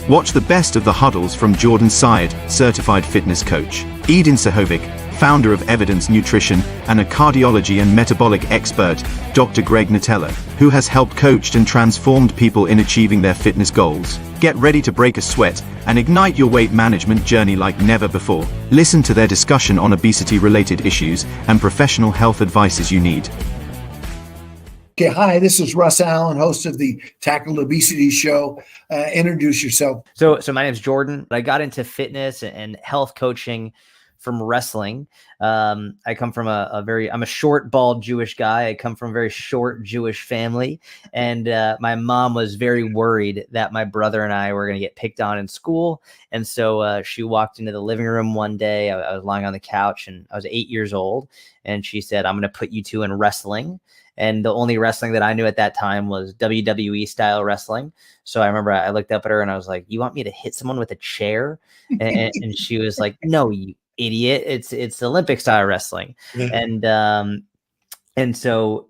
Watch the best of the Huddles from Jordan Syatt, certified fitness coach, Edin Sehovic, founder of Evidence Nutrition, and a cardiology and metabolic expert, Dr. Greg Natello, who has helped coached and transformed people in achieving their fitness goals. Get ready to break a sweat and ignite your weight management journey like never before. Listen to their discussion on obesity-related issues and professional health advices you need. Okay, hi, this is Russ Allen, host of the Tackled Obesity Show. Introduce yourself. So my name is Jordan. I got into fitness and health coaching from wrestling. I come from I'm a short, bald Jewish guy. I come from a very short Jewish family. And my mom was very worried that my brother and I were going to get picked on in school. And so she walked into the living room one day. I was lying on the couch and I was 8 years old. And she said, "I'm going to put you two in wrestling." And the only wrestling that I knew at that time was WWE style wrestling. So I remember I looked up at her and I was like, "You want me to hit someone with a chair?" And she was like, "No, you idiot. It's Olympic style wrestling." Yeah. And so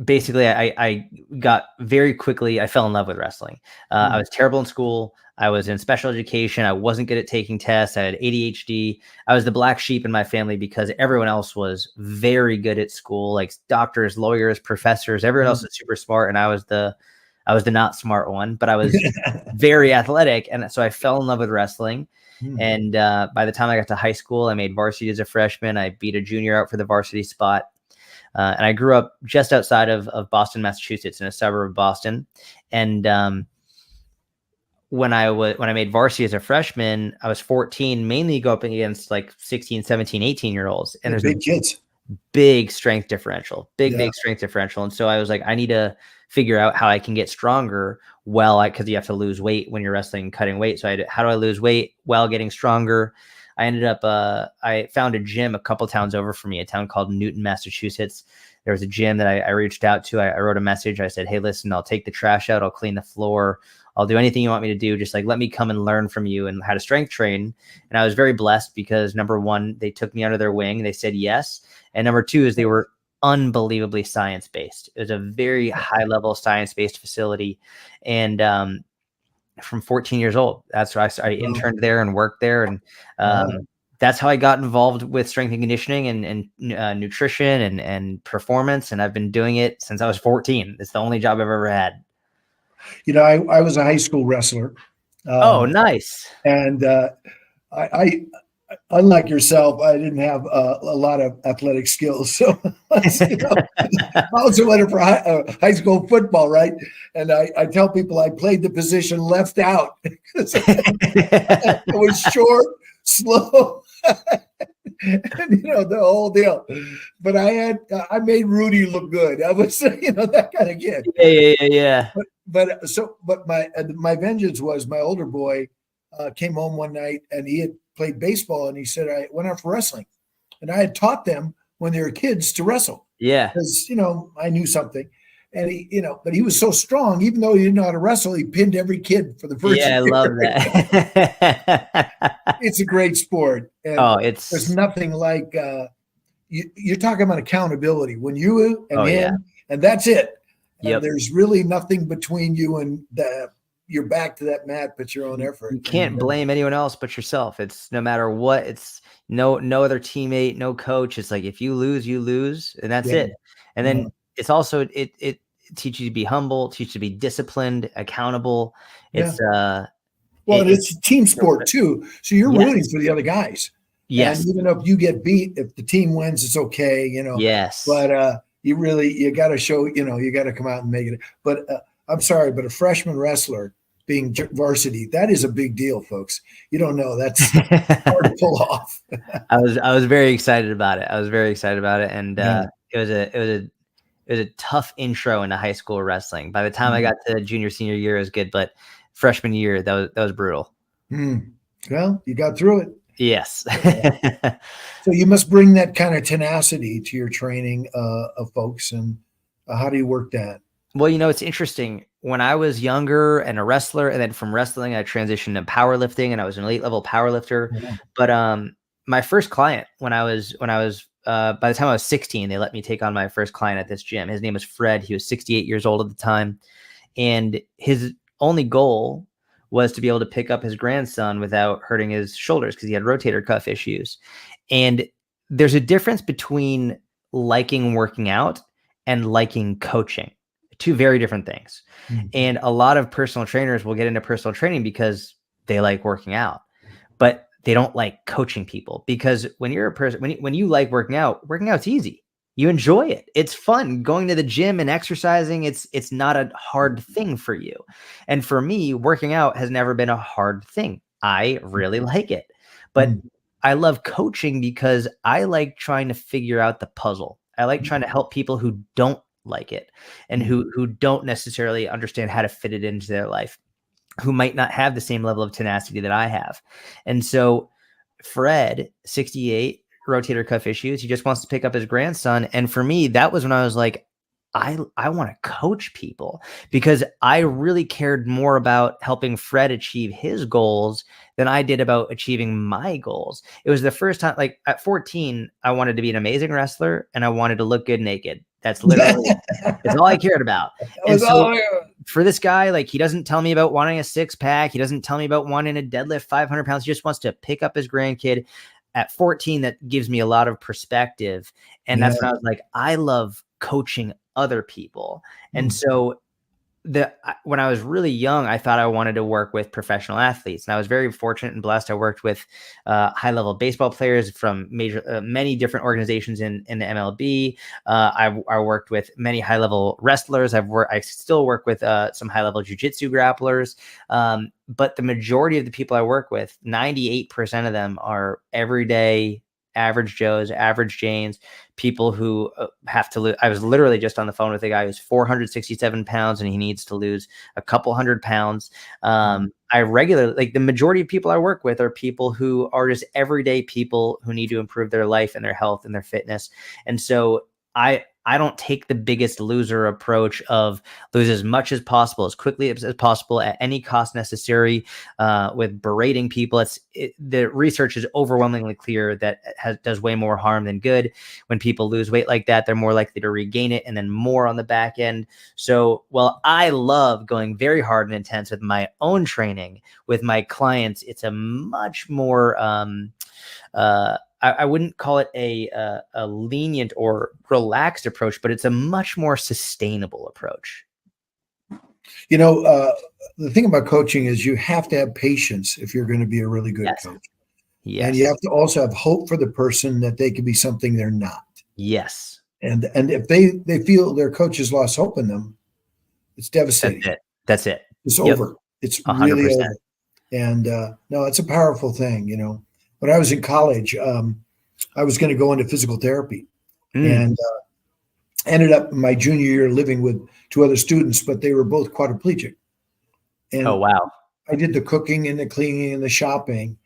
basically I got very quickly, I fell in love with wrestling. I was terrible in school. I was in special education. I wasn't good at taking tests. I had ADHD. I was the black sheep in my family because everyone else was very good at school, like doctors, lawyers, professors. Everyone else was super smart, and I was the not smart one, but I was very athletic. And so I fell in love with wrestling. And by the time I got to high school, I made varsity as a freshman. I beat a junior out for the varsity spot. And I grew up just outside of Boston, Massachusetts, in a suburb of Boston. And when I made varsity as a freshman, I was 14, mainly going against like 16, 17, 18-year-olds. And there's big kids. Big strength differential, big strength differential. And so I was like, I need to figure out how I can get stronger because you have to lose weight when you're wrestling and cutting weight. So how do I lose weight while getting stronger? I ended up, I found a gym a couple towns over from me, a town called Newton, Massachusetts. There was a gym that I reached out to. I wrote a message. I said, "Hey, listen, I'll take the trash out. I'll clean the floor. I'll do anything you want me to do. Just like, let me come and learn from you and how to strength train." And I was very blessed because number one, they took me under their wing. They said yes. And number two is they were unbelievably science-based. It was a very high level science-based facility. And, from 14 years old, that's where I interned there and worked there. And, that's how I got involved with strength and conditioning and nutrition and performance. And I've been doing it since I was 14. It's the only job I've ever had. You know, I was a high school wrestler. Oh, nice. And I unlike yourself, I didn't have a lot of athletic skills. So I also went for high school football, right? And I tell people I played the position left out. I was short, slow, and the whole deal. But I made Rudy look good. I was that kind of kid. Yeah. But my vengeance was my older boy came home one night and he had played baseball and he said, "I went out for wrestling." And I had taught them when they were kids to wrestle. Yeah. Because, I knew something. And but he was so strong, even though he didn't know how to wrestle, he pinned every kid for the first year. I love that. It's a great sport. And there's nothing like, you're talking about accountability when you and him, and that's it. And there's really nothing between you and you're back to that mat, but your own effort. You can't blame anyone else but yourself. It's no matter what. It's no other teammate, no coach. It's like if you lose, you lose, and that's it. And then it's also it teaches you to be humble, teaches you to be disciplined, accountable. It's it's a team sport too. So you're rooting for the other guys. Yes. And even if you get beat, if the team wins, it's okay. Yes. But you got to show. You got to come out and make it. But I'm sorry, but a freshman wrestler being varsity, that is a big deal, folks. You don't know. That's hard to pull off. I was very excited about it. And it was a tough intro into high school wrestling. By the time I got to junior, senior year, it was good, but freshman year, that was brutal. Well, you got through it. Yes. So you must bring that kind of tenacity to your training of folks. And how do you work that? Well, it's interesting. When I was younger and a wrestler, and then from wrestling, I transitioned to powerlifting, and I was an elite level powerlifter. Yeah. But my first client, when I was by the time I was 16, they let me take on my first client at this gym. His name was Fred. He was 68 years old at the time, and his only goal was to be able to pick up his grandson without hurting his shoulders because he had rotator cuff issues. And there's a difference between liking working out and liking coaching. Two very different things. Mm. And a lot of personal trainers will get into personal training because they like working out, but they don't like coaching people, because when you're a person, when you like working out's easy. You enjoy it. It's fun going to the gym and exercising. It's not a hard thing for you. And for me, working out has never been a hard thing. I really like it, but I love coaching because I like trying to figure out the puzzle. I like trying to help people who don't like it and who don't necessarily understand how to fit it into their life, who might not have the same level of tenacity that I have. And so Fred, 68, rotator cuff issues. He just wants to pick up his grandson. And for me, that was when I was like, I want to coach people, because I really cared more about helping Fred achieve his goals than I did about achieving my goals. It was the first time, like at 14, I wanted to be an amazing wrestler and I wanted to look good naked. That's literally it's all I cared about. And so for this guy, like, he doesn't tell me about wanting a six pack. He doesn't tell me about wanting to deadlift 500 pounds. He just wants to pick up his grandkid. At 14, that gives me a lot of perspective. And that's when I was like, I love coaching other people. And so when I was really young, I thought I wanted to work with professional athletes, and I was very fortunate and blessed. I worked with high-level baseball players from many different organizations in the MLB. I worked with many high-level wrestlers. I still work with some high-level jiu-jitsu grapplers. But the majority of the people I work with, 98% of them are everyday average Joes, average Janes, people who have to lose. I was literally just on the phone with a guy who's 467 pounds and he needs to lose a couple 100 pounds. I regularly, like, the majority of people I work with are people who are just everyday people who need to improve their life and their health and their fitness. And so I don't take the biggest loser approach of lose as much as possible, as quickly as possible, at any cost necessary, with berating people. The research is overwhelmingly clear that it does way more harm than good. When people lose weight like that, they're more likely to regain it and then more on the back end. So while I love going very hard and intense with my own training, with my clients, it's a much more I wouldn't call it a lenient or relaxed approach, but it's a much more sustainable approach. You know, the thing about coaching is you have to have patience if you're going to be a really good coach. Yes. And you have to also have hope for the person that they could be something they're not. Yes. And if they feel their coach has lost hope in them, it's devastating. That's it. It's over. It's 100%. Really over. And no, it's a powerful thing. You know, when I was in college, I was going to go into physical therapy and ended up in my junior year living with two other students, but they were both quadriplegic. And oh, wow. I did the cooking and the cleaning and the shopping.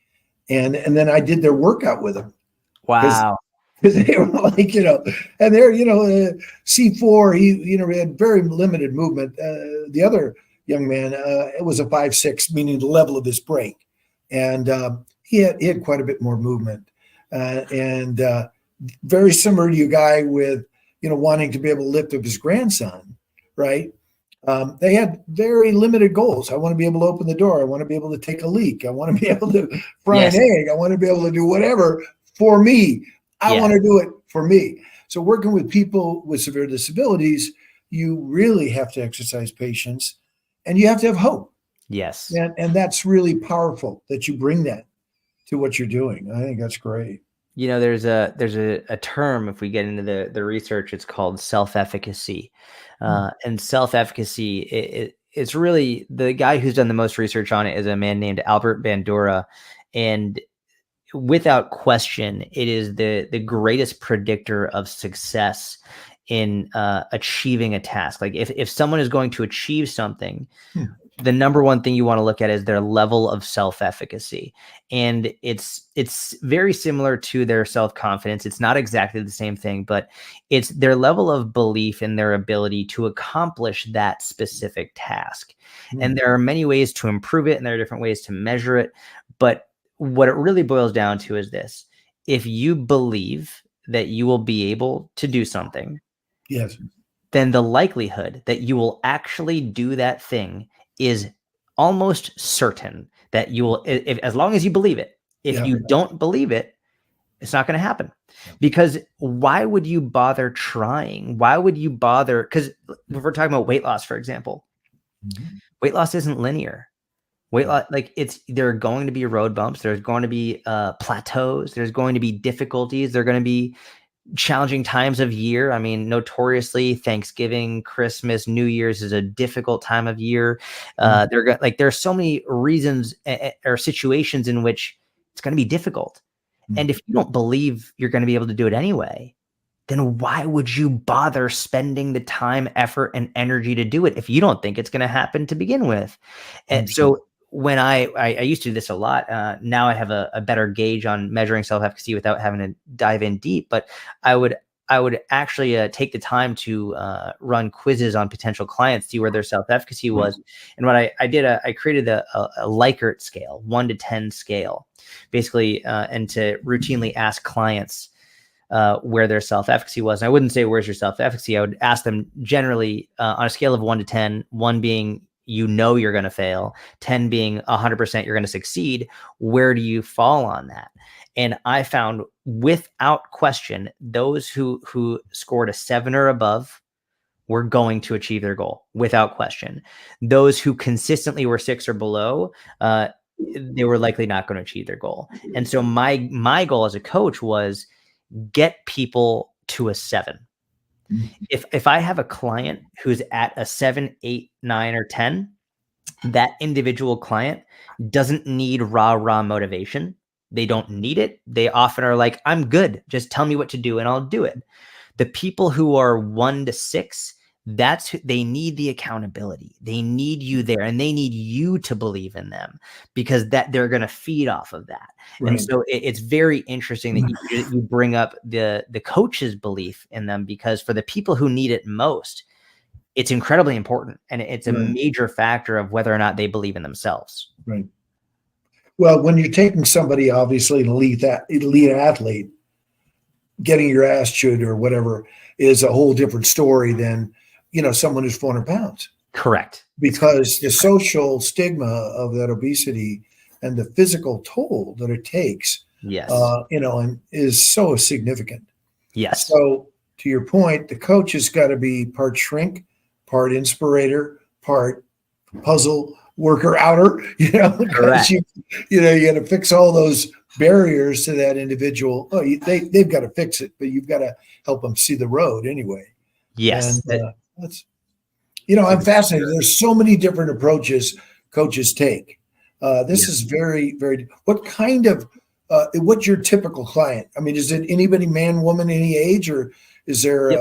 And then I did their workout with them. Wow. Because they were like, you know, and they're, you know, C4, he had very limited movement. The other young man, it was a 5'6", meaning the level of his break. And he had quite a bit more movement. And very similar to you, guy with, you know, wanting to be able to lift up his grandson, right? They had very limited goals. I want to be able to open the door. I want to be able to take a leak. I want to be able to fry an egg. I want to be able to do whatever for me. I want to do it for me. So working with people with severe disabilities, you really have to exercise patience and you have to have hope. Yes. And that's really powerful that you bring that to what you're doing. I think that's great. You know, there's a term, if we get into the research, it's called self-efficacy. And self-efficacy, it's really, the guy who's done the most research on it is a man named Albert Bandura. And without question, it is the greatest predictor of success in achieving a task. Like if someone is going to achieve something, the number one thing you want to look at is their level of self-efficacy. And it's very similar to their self-confidence. It's not exactly the same thing, but it's their level of belief in their ability to accomplish that specific task. And there are many ways to improve it, and there are different ways to measure it. But what it really boils down to is this: if you believe that you will be able to do something, yes, then the likelihood that you will actually do that thing is almost certain that you will, if as long as you believe it. If you don't believe it, it's not going to happen. Because why would you bother trying? Why would you bother? Because if we're talking about weight loss, for example, weight loss isn't linear. Weight loss, like there are going to be road bumps. There's going to be plateaus. There's going to be difficulties. There are going to be challenging times of year. I mean, notoriously, Thanksgiving, Christmas, New Year's is a difficult time of year. There's so many reasons or situations in which it's going to be difficult. And if you don't believe you're going to be able to do it anyway, then why would you bother spending the time, effort, and energy to do it if you don't think it's going to happen to begin with? And so when I used to do this a lot, now I have a better gauge on measuring self-efficacy without having to dive in deep. But I would actually take the time to run quizzes on potential clients, see where their self-efficacy was. And what I did, I created a Likert scale, 1 to 10 scale, basically, and to routinely ask clients where their self-efficacy was. And I wouldn't say, where's your self-efficacy? I would ask them generally on a scale of 1 to 10, 1 being you're going to fail, 10 being 100% you're going to succeed. Where do you fall on that? And I found without question, those who scored a 7 or above were going to achieve their goal without question. Those who consistently were 6 or below, they were likely not going to achieve their goal. And so my goal as a coach was get people to a 7. If I have a client who's at a 7, 8, 9, or 10, that individual client doesn't need rah motivation. They don't need it. They often are like, I'm good. Just tell me what to do and I'll do it. The people who are 1 to 6, they need the accountability. They need you there, and they need you to believe in them, because that they're going to feed off of that. Right. And so it's very interesting that you bring up the coach's belief in them, because for the people who need it most, it's incredibly important, and it's a major factor of whether or not they believe in themselves. Right. Well, when you're taking somebody, obviously an elite athlete, getting your ass chewed or whatever is a whole different story than, someone who's 400 pounds. Correct. Because the social stigma of that obesity and the physical toll that it takes, yes, and is so significant. Yes. So to your point, the coach has got to be part shrink, part inspirator, part puzzle worker outer, Correct. you got to fix all those barriers to that individual. They've got to fix it, but you've got to help them see the road anyway. Yes. And that's, I'm fascinated. There's so many different approaches coaches take. This is very, very, what kind of, what's your typical client? I mean, is it anybody, man, woman, any age, or is there,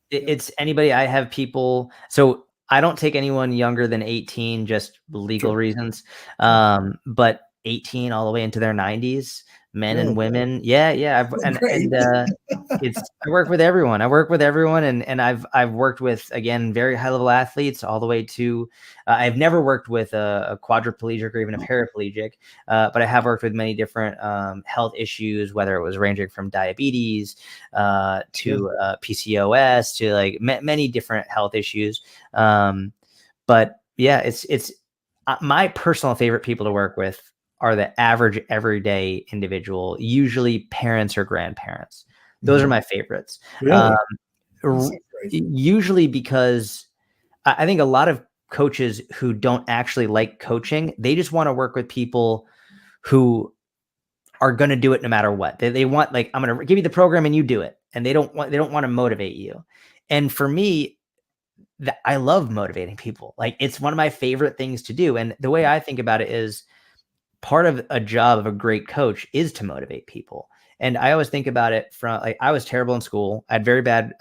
it's anybody. I have people. So I don't take anyone younger than 18, just legal reasons. But 18 all the way into their 90s, men and women. Yeah. I work with everyone. And I've worked with, again, very high level athletes all the way to, I've never worked with a quadriplegic or even a paraplegic, but I have worked with many different health issues, whether it was ranging from diabetes to PCOS to like many different health issues. But yeah, it's my personal favorite people to work with are the average everyday individual, usually parents or grandparents. Those are my favorites. Really? Usually because I think a lot of coaches who don't actually like coaching, they just want to work with people who are going to do it no matter what. They want, like, I'm going to give you the program and you do it. And they don't want to motivate you. And for me, I love motivating people. Like, it's one of my favorite things to do. And the way I think about it is, part of a job of a great coach is to motivate people. And I always think about it from, like, I was terrible in school. I had very bad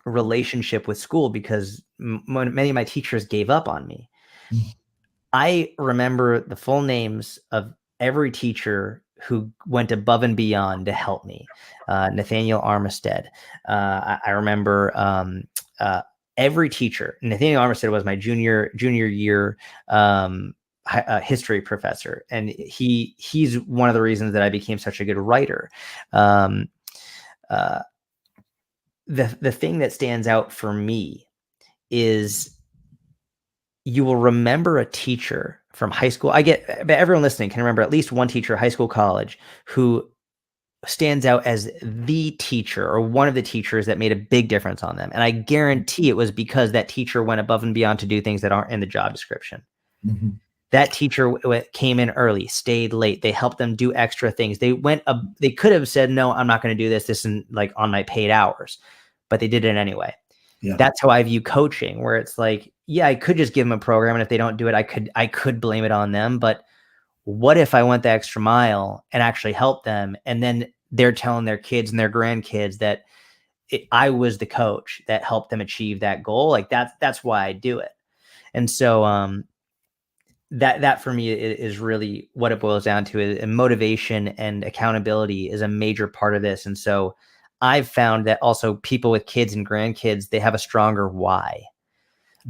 relationship with school because many of my teachers gave up on me. I remember the full names of every teacher who went above and beyond to help me. Nathaniel Armistead. I remember every teacher. Nathaniel Armistead was my junior year history professor, and he's one of the reasons that I became such a good writer. The thing that stands out for me is you will remember a teacher from high school. But everyone listening can remember at least one teacher, high school, college, who stands out as the teacher or one of the teachers that made a big difference on them. And I guarantee it was because that teacher went above and beyond to do things that aren't in the job description. Mm-hmm. That teacher came in early, stayed late. They helped them do extra things. They could have said, no, I'm not going to do this. This isn't like on my paid hours, but they did it anyway. Yeah. That's how I view coaching, where it's like, yeah, I could just give them a program, and if they don't do it, I could blame it on them. But what if I went the extra mile and actually helped them? And then they're telling their kids and their grandkids that I was the coach that helped them achieve that goal. Like that's why I do it. And so that for me is really what it boils down to. Is motivation and accountability is a major part of this. And so I've found that also people with kids and grandkids, they have a stronger why.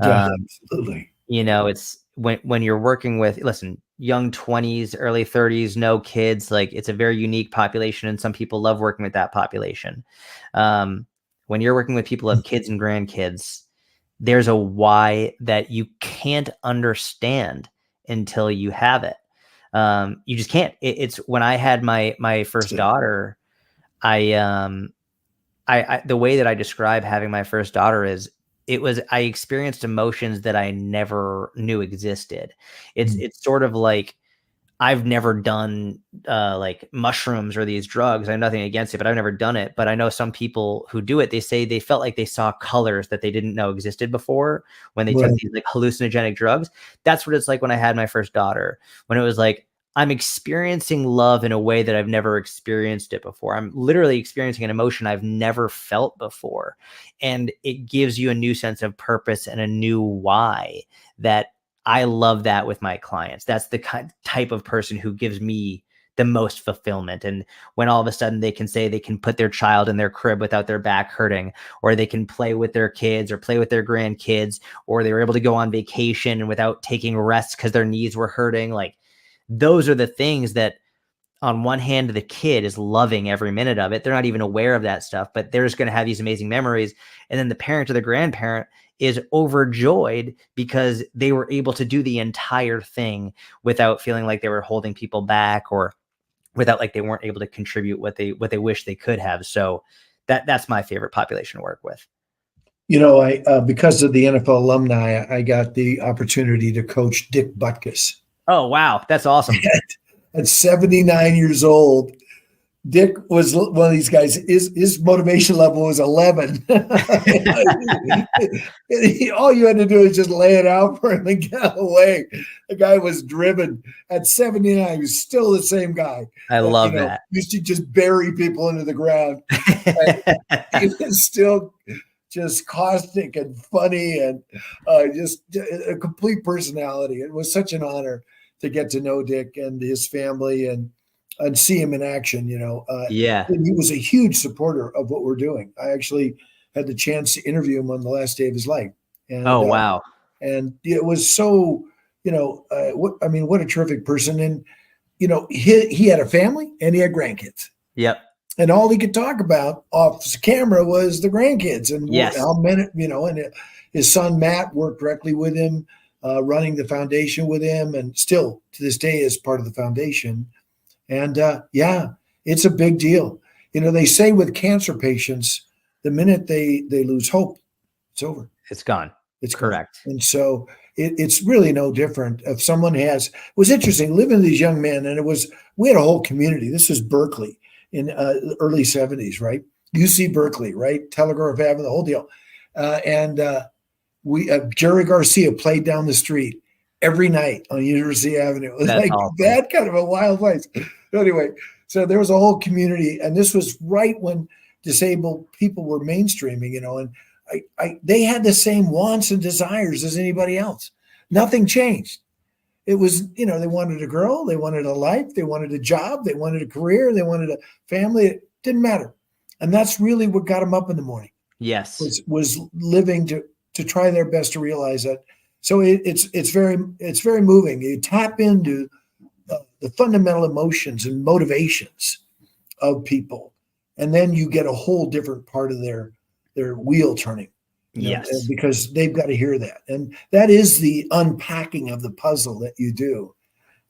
Yeah, absolutely. It's when you're working with, listen, young 20s, early 30s, no kids, like it's a very unique population. And some people love working with that population. When you're working with people who have kids and grandkids, there's a why that you can't understand until you have it. You just can't. It's when I had my first daughter, I the way that I describe having my first daughter is I experienced emotions that I never knew existed. It's sort of like I've never done like mushrooms or these drugs. I have nothing against it, but I've never done it. But I know some people who do it, they say they felt like they saw colors that they didn't know existed before when they took these like hallucinogenic drugs. That's what it's like when I had my first daughter, when it was like, I'm experiencing love in a way that I've never experienced it before. I'm literally experiencing an emotion I've never felt before. And it gives you a new sense of purpose and a new why. That I love that with my clients. That's the type of person who gives me the most fulfillment. And when all of a sudden they can say they can put their child in their crib without their back hurting, or they can play with their kids or play with their grandkids, or they were able to go on vacation without taking rest because their knees were hurting. Like, those are the things that on one hand, the kid is loving every minute of it. They're not even aware of that stuff, but they're just going to have these amazing memories. And then the parent or the grandparent is overjoyed because they were able to do the entire thing without feeling like they were holding people back, or without like they weren't able to contribute what they wish they could have. So that's my favorite population to work with. I because of the NFL alumni, I got the opportunity to coach Dick Butkus. Oh, wow. That's awesome. At 79 years old, Dick was one of these guys. His motivation level was 11. All you had to do is just lay it out for him and get away. The guy was driven. At 79, he was still the same guy. I love that. Used to just bury people into the ground. He was still just caustic and funny and just a complete personality. It was such an honor to get to know Dick and his family and see him in action. Yeah. And he was a huge supporter of what we're doing. I actually had the chance to interview him on the last day of his life. And, wow. And it was so, what a terrific person. And, he had a family and he had grandkids. Yep. And all he could talk about off the camera was the grandkids and how many, and his son, Matt, worked directly with him, running the foundation with him, and still to this day is part of the foundation. And it's a big deal. They say with cancer patients, the minute they lose hope, it's over. It's gone. It's correct. Gone. And so it's really no different. If someone it was interesting living with these young men, and we had a whole community. This was Berkeley in early 70s, right? UC Berkeley, right? Telegraph Avenue, the whole deal. Jerry Garcia played down the street every night on University Avenue. It was awesome. That kind of a wild place. Anyway, so there was a whole community, and this was right when disabled people were mainstreaming, and they had the same wants and desires as anybody else. Nothing changed. It was, they wanted a girl, they wanted a life, they wanted a job, they wanted a career, they wanted a family. It didn't matter. And that's really what got them up in the morning. Yes. Was living to try their best to realize that. So it's very moving. You tap into the fundamental emotions and motivations of people, and then you get a whole different part of their wheel turning. Yes. because they've got to hear that. And that is the unpacking of the puzzle that you do.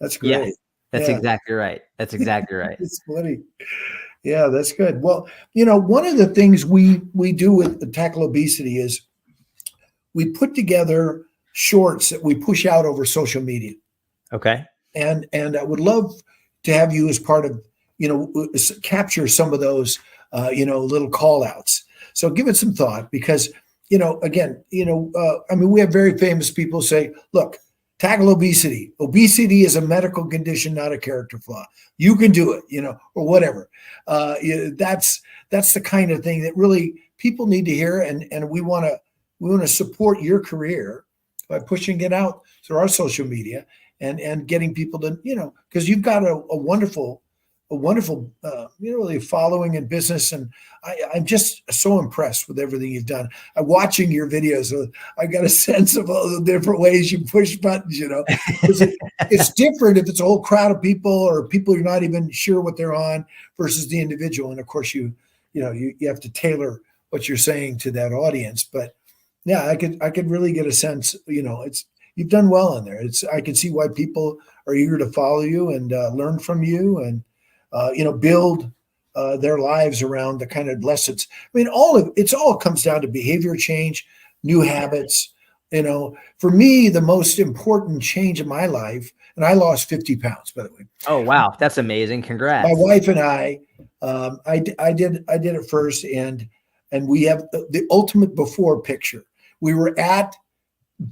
That's Yeah. great. That's Yeah. exactly right. That's exactly right. It's funny. Yeah, that's good. Well, one of the things we do with Tackle Obesity is we put together shorts that we push out over social media. Okay. And I would love to have you as part of, capture some of those, little call outs. So give it some thought because, again, we have very famous people say, look, tackle obesity. Obesity is a medical condition, not a character flaw. You can do it, or whatever. That's the kind of thing that really people need to hear. And we want to support your career by pushing it out through our social media and getting people to, because you've got a wonderful, really following in business. And I'm just so impressed with everything you've done. I'm watching your videos. I got a sense of all the different ways you push buttons, it's different if it's a whole crowd of people or people you're not even sure what they're on versus the individual. And of course you have to tailor what you're saying to that audience. But yeah, I could really get a sense, you've done well in there. I can see why people are eager to follow you and learn from you and, build their lives around the kind of lessons. I mean, it all comes down to behavior change, new habits. For me, the most important change in my life, and I lost 50 pounds, by the way. Oh, wow. That's amazing. Congrats. My wife and I did it first. And we have the ultimate before picture. We were at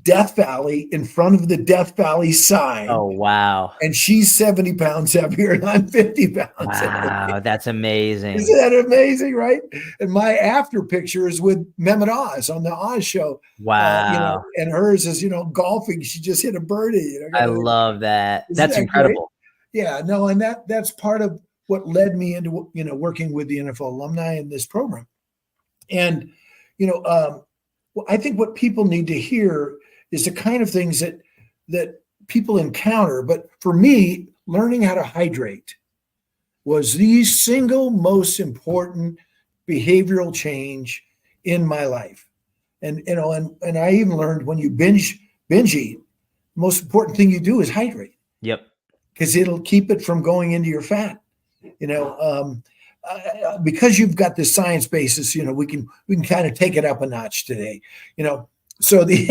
Death Valley in front of the Death Valley sign. Oh, wow. And she's 70 pounds heavier and I'm 50 pounds heavier. Wow, that's amazing. Isn't that amazing, right? And my after picture is with Mehmet Oz on the Oz show. Wow. And hers is, golfing. She just hit a birdie. I love that. That's incredible. Great? Yeah, no, and that's part of what led me into, working with the NFL alumni in this program. And, I think what people need to hear is the kind of things that people encounter. But for me, learning how to hydrate was the single most important behavioral change in my life. And I even learned when you binge eat, the most important thing you do is hydrate. Yep. Because it'll keep it from going into your fat. Because you've got this science basis, we can kind of take it up a notch today. So the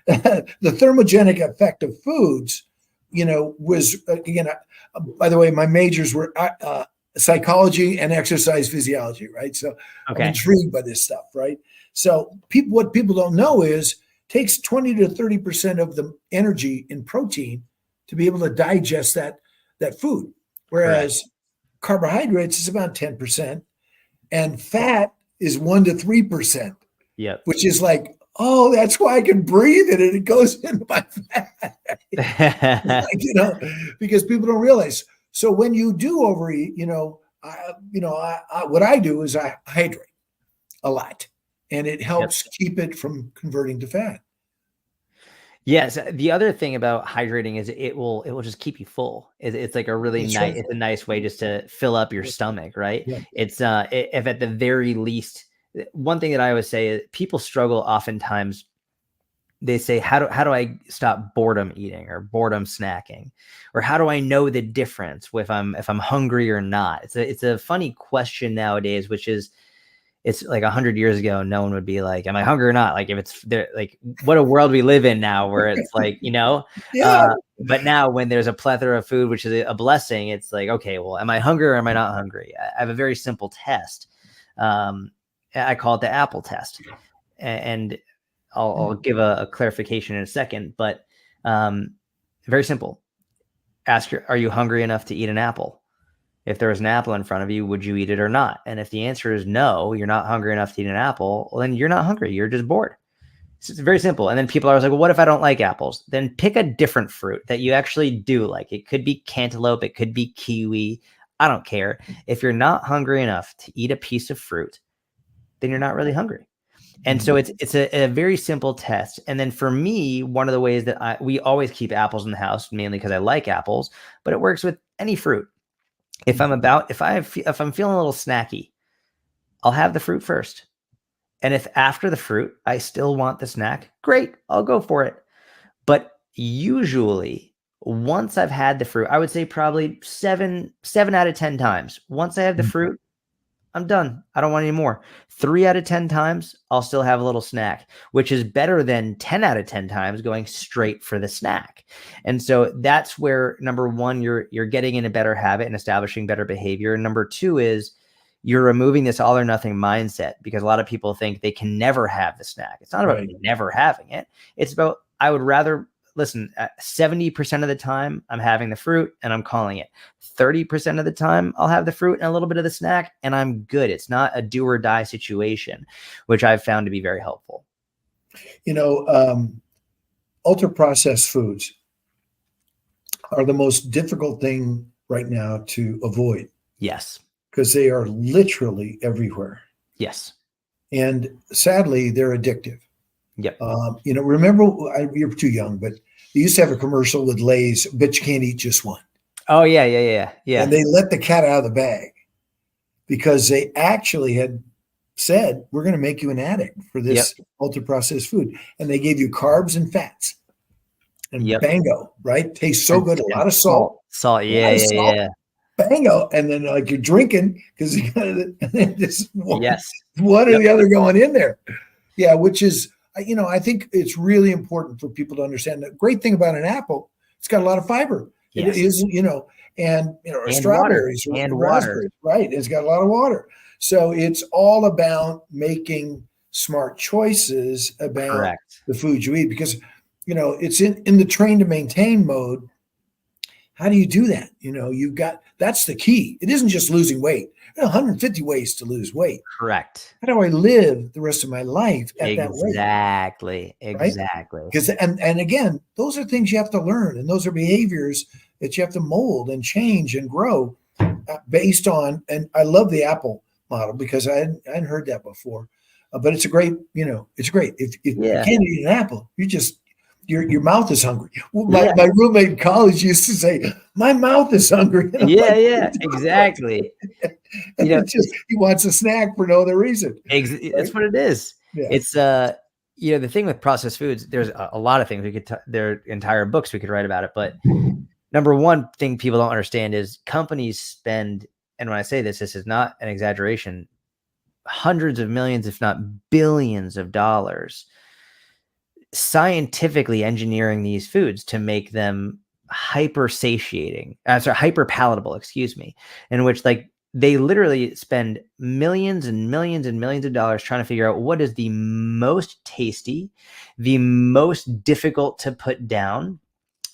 the thermogenic effect of foods, was again. By the way, my majors were psychology and exercise physiology, right? So I'm intrigued by this stuff, right? So what people don't know is it takes 20 to 30% of the energy in protein to be able to digest that food, whereas carbohydrates is about 10%, and fat is 1 to 3%. Yep. Which is like, oh, that's why I can breathe it and it goes into my fat. Because people don't realize. So when you do overeat, what I do is I hydrate a lot, and it helps keep it from converting to fat. Yes. The other thing about hydrating is it will just keep you full. It's like a really nice, it's a nice way just to fill up your stomach, right? Yeah. It's if at the very least, one thing that I always say is people struggle oftentimes. They say, how do I stop boredom eating or boredom snacking? Or how do I know the difference if I'm hungry or not? It's a funny question nowadays, which is, it's like 100 years ago, no one would be like, am I hungry or not? Like if it's there, like what a world we live in now where it's like, but now when there's a plethora of food, which is a blessing, it's like, okay, well, am I hungry or am I not hungry? I have a very simple test. I call it the apple test, and I'll give a clarification in a second, but very simple. Are you hungry enough to eat an apple? If there was an apple in front of you, would you eat it or not? And if the answer is no, you're not hungry enough to eat an apple, well, then you're not hungry. You're just bored. It's very simple. And then people are always like, well, what if I don't like apples? Then pick a different fruit that you actually do like. It could be cantaloupe. It could be kiwi. I don't care. If you're not hungry enough to eat a piece of fruit, then you're not really hungry. And so it's a very simple test. And then for me, one of the ways that we always keep apples in the house, mainly because I like apples, but it works with any fruit. If I'm feeling a little snacky, I'll have the fruit first. And if after the fruit, I still want the snack, great, I'll go for it. But usually, once I've had the fruit, I would say probably seven out of 10 times. Once I have the fruit, I'm done. I don't want any more. 3 out of 10 times, I'll still have a little snack, which is better than 10 out of 10 times going straight for the snack. And so that's where, number one, you're getting in a better habit and establishing better behavior. And number two is you're removing this all or nothing mindset, because a lot of people think they can never have the snack. It's not about never having it. It's about, I would rather, listen, 70% of the time I'm having the fruit and I'm calling it. 30% of the time I'll have the fruit and a little bit of the snack and I'm good. It's not a do or die situation, which I've found to be very helpful. Ultra processed foods are the most difficult thing right now to avoid. Yes. Because they are literally everywhere. Yes. And sadly, they're addictive. Yep. Remember, you're too young, but they used to have a commercial with Lay's, but you can't eat just one. Oh, yeah. And they let the cat out of the bag because they actually had said, we're going to make you an addict for this ultra processed food. And they gave you carbs and fats. And bango, right? Tastes so good. A lot of salt. Salt, yeah. Bango. And then like you're drinking because you got it. And then just one or the other going in there. Yeah, which is, I think it's really important for people to understand. The great thing about an apple, it's got a lot of fiber. It is, and strawberries and raspberries, right? It's got a lot of water. So it's all about making smart choices about the food you eat, because, it's in the train to maintain mode. How do you do that? That's the key. It isn't just losing weight. There are 150 ways to lose weight. Correct. How do I live the rest of my life at that weight? Exactly. Because and again, those are things you have to learn, and those are behaviors that you have to mold and change and grow based on. And I love the Apple model because I hadn't heard that before, but it's a great. It's great if you can't eat an apple, your mouth is hungry. Well, my roommate in college used to say, "My mouth is hungry." Exactly. It's just he wants a snack for no other reason. That's what it is. Yeah. It's the thing with processed foods. There's a lot of things we could. There are entire books we could write about it. But number one thing people don't understand is companies spend, and when I say this is not an exaggeration, hundreds of millions, if not billions of dollars, scientifically engineering these foods to make them hyper palatable, in which they literally spend millions and millions and millions of dollars trying to figure out what is the most tasty, the most difficult to put down.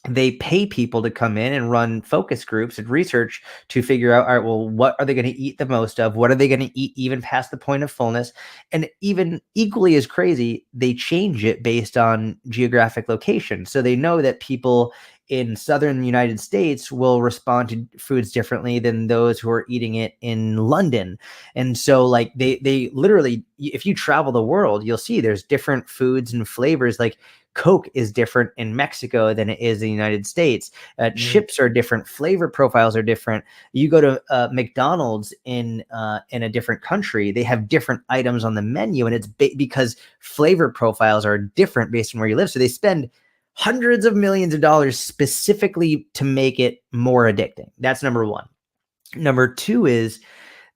They pay people to come in and run focus groups and research to figure out, all right, well, what are they going to eat the most of? What are they going to eat even past the point of fullness? And even equally as crazy, they change it based on geographic location. So they know that people in southern United States will respond to foods differently than those who are eating it in London. And so they literally, if you travel the world, you'll see there's different foods and flavors. Like Coke is different in Mexico than it is in the United States. Chips are different. Flavor profiles are different. You go to McDonald's in a different country, they have different items on the menu, and it's because flavor profiles are different based on where you live. So they spend hundreds of millions of dollars specifically to make it more addicting. That's number one. Number two is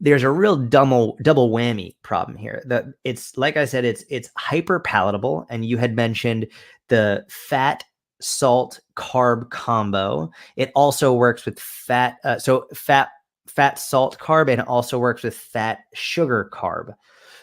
there's a real double whammy problem here. It's like I said, it's hyper palatable, and you had mentioned the fat, salt, carb combo. It also works with fat, salt, carb, and it also works with fat, sugar, carb.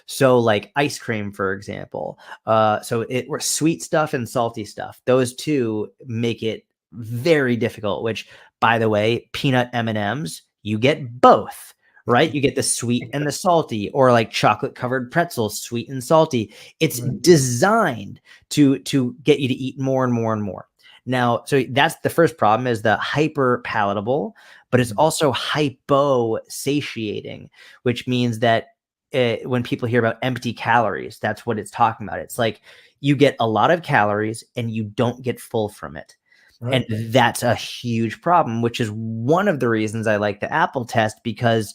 So like ice cream, for example. So we're sweet stuff and salty stuff. Those two make it very difficult, which, by the way, peanut M&Ms, you get both. Right? You get the sweet and the salty, or like chocolate covered pretzels, sweet and salty. It's designed to get you to eat more and more and more. Now, so that's the first problem, is the hyper palatable, but it's also hypo satiating, which means that when people hear about empty calories, that's what it's talking about. It's like you get a lot of calories and you don't get full from it. Right. And that's a huge problem, which is one of the reasons I like the apple test, because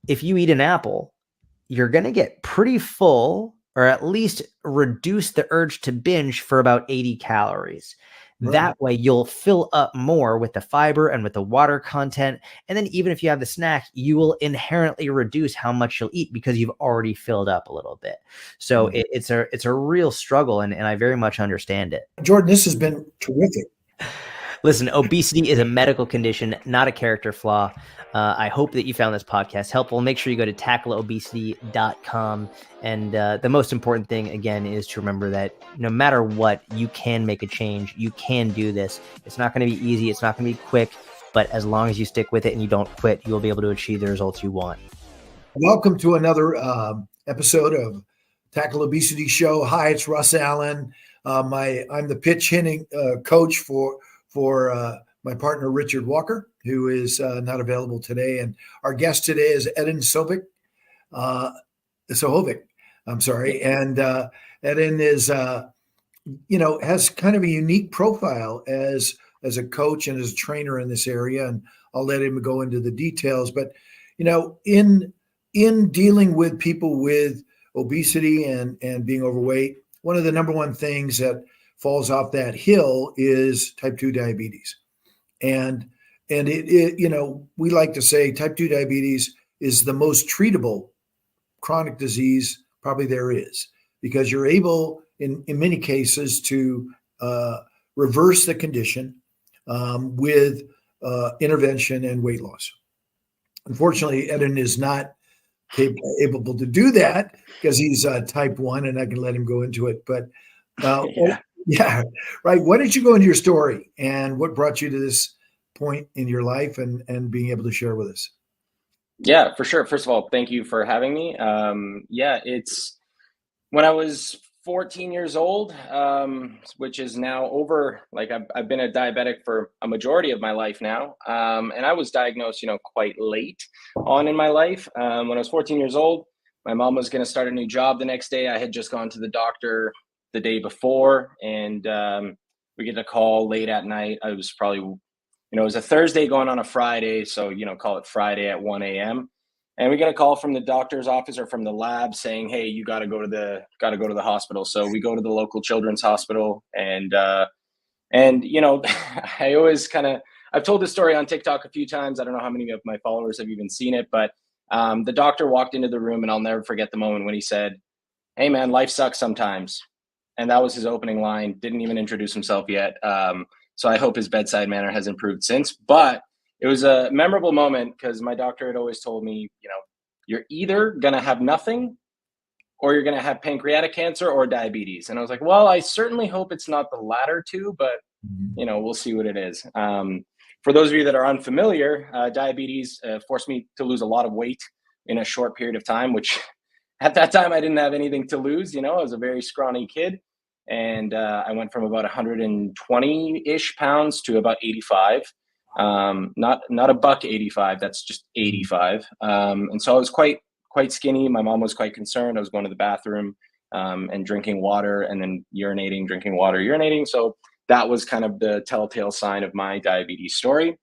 if you eat an apple, you're going to get pretty full or at least reduce the urge to binge for about 80 calories. Right. That way you'll fill up more with the fiber and with the water content. And then even if you have the snack, you will inherently reduce how much you'll eat because you've already filled up a little bit. So it's a real struggle, and I very much understand it. Jordan, this has been terrific. Listen, obesity is a medical condition, not a character flaw. I hope that you found this podcast helpful. Make sure you go to tackleobesity.com. And the most important thing, again, is to remember that no matter what, you can make a change. You can do this. It's not going to be easy. It's not going to be quick. But as long as you stick with it and you don't quit, you'll be able to achieve the results you want. Welcome to another episode of Tackle Obesity Show. Hi, it's Russ Allen. I'm the pitch hitting coach for my partner, Richard Walker, who is not available today. And our guest today is Edin Sehovic. I'm sorry. And Edin is, has kind of a unique profile as a coach and as a trainer in this area. And I'll let him go into the details. But, in dealing with people with obesity and being overweight, one of the number one things that falls off that hill is type 2 diabetes. And it we like to say type 2 diabetes is the most treatable chronic disease probably there is, because you're able in many cases to reverse the condition with intervention and weight loss. Unfortunately, Edin is not able to do that because he's type 1, and I can let him go into it. But yeah, right. Why don't you go into your story and what brought you to this point in your life and being able to share with us? Yeah, for sure. First of all, thank you for having me. It's when I was 14 years old, which is now over, like I've been a diabetic for a majority of my life now. And I was diagnosed, quite late on in my life. When I was 14 years old, my mom was going to start a new job the next day. I had just gone to the doctor the day before, and we get a call late at night. I was probably, it was a Thursday going on a Friday. So, call it Friday at 1 a.m. And we get a call from the doctor's office or from the lab saying, hey, you got to go to the hospital. So we go to the local children's hospital, and I always I've told this story on TikTok a few times. I don't know how many of my followers have even seen it, but the doctor walked into the room, and I'll never forget the moment when he said, hey man, life sucks sometimes. And that was his opening line. Didn't even introduce himself yet. So I hope his bedside manner has improved since. But it was a memorable moment because my doctor had always told me, you're either going to have nothing or you're going to have pancreatic cancer or diabetes. And I was like, well, I certainly hope it's not the latter two, but, we'll see what it is. For those of you that are unfamiliar, diabetes forced me to lose a lot of weight in a short period of time, which at that time I didn't have anything to lose. I was a very scrawny kid. And I went from about 120-ish pounds to about 85. Not a buck 85, that's just 85. And so I was quite skinny. My mom was quite concerned. I was going to the bathroom and drinking water, and then urinating, drinking water, urinating. So that was kind of the telltale sign of my diabetes story.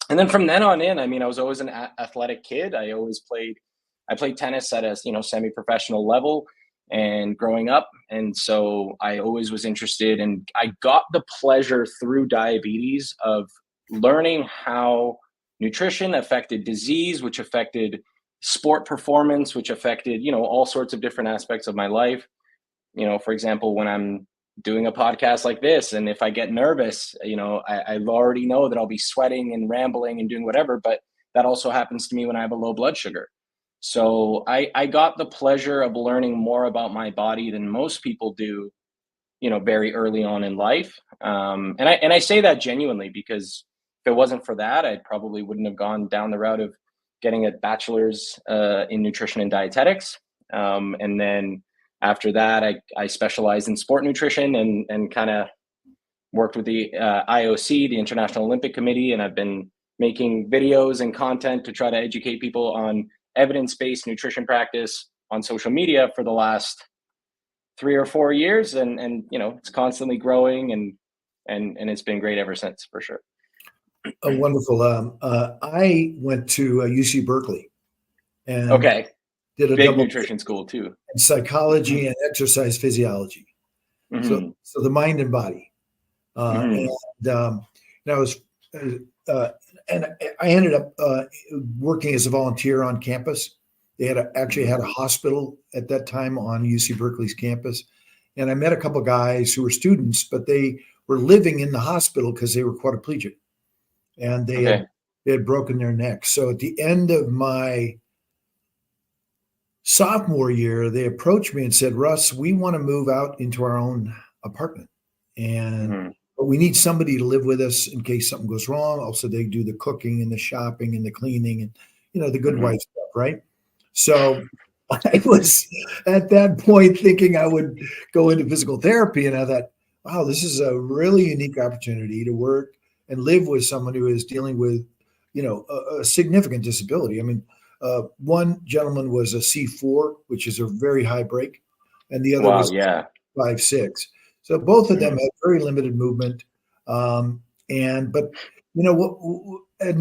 And then from then on in, I was always an athletic kid. I played tennis at a semi-professional level and growing up. And so I always was interested, and I got the pleasure through diabetes of learning how nutrition affected disease, which affected sport performance, which affected, all sorts of different aspects of my life. For example, when I'm doing a podcast like this, and if I get nervous, I already know that I'll be sweating and rambling and doing whatever, but that also happens to me when I have a low blood sugar. So I got the pleasure of learning more about my body than most people do, very early on in life. And I say that genuinely, because if it wasn't for that, I probably wouldn't have gone down the route of getting a bachelor's in nutrition and dietetics. And then after that, I specialized in sport nutrition and kind of worked with the IOC, the International Olympic Committee, and I've been making videos and content to try to educate people on evidence-based nutrition practice on social media for the last 3 or 4 years. And it's constantly growing, and it's been great ever since, for sure. Wonderful. I went to UC Berkeley, and okay. did a Big double nutrition school too. in psychology and exercise physiology. So the mind and body. And I was, and I ended up working as a volunteer on campus. They actually had a hospital at that time on UC Berkeley's campus. And I met a couple of guys who were students, but they were living in the hospital because they were quadriplegic and they had broken their necks. So at the end of my sophomore year, they approached me and said, Russ, we want to move out into our own apartment. And but we need somebody to live with us in case something goes wrong. Also, they do the cooking and the shopping and the cleaning and, you know, the good wife stuff, right? So I was at that point thinking I would go into physical therapy. And I thought, wow, this is a really unique opportunity to work and live with someone who is dealing with, you know, a significant disability. I mean, one gentleman was a C4, which is a very high break, and the other was 5'6". So both of them had very limited movement. But you know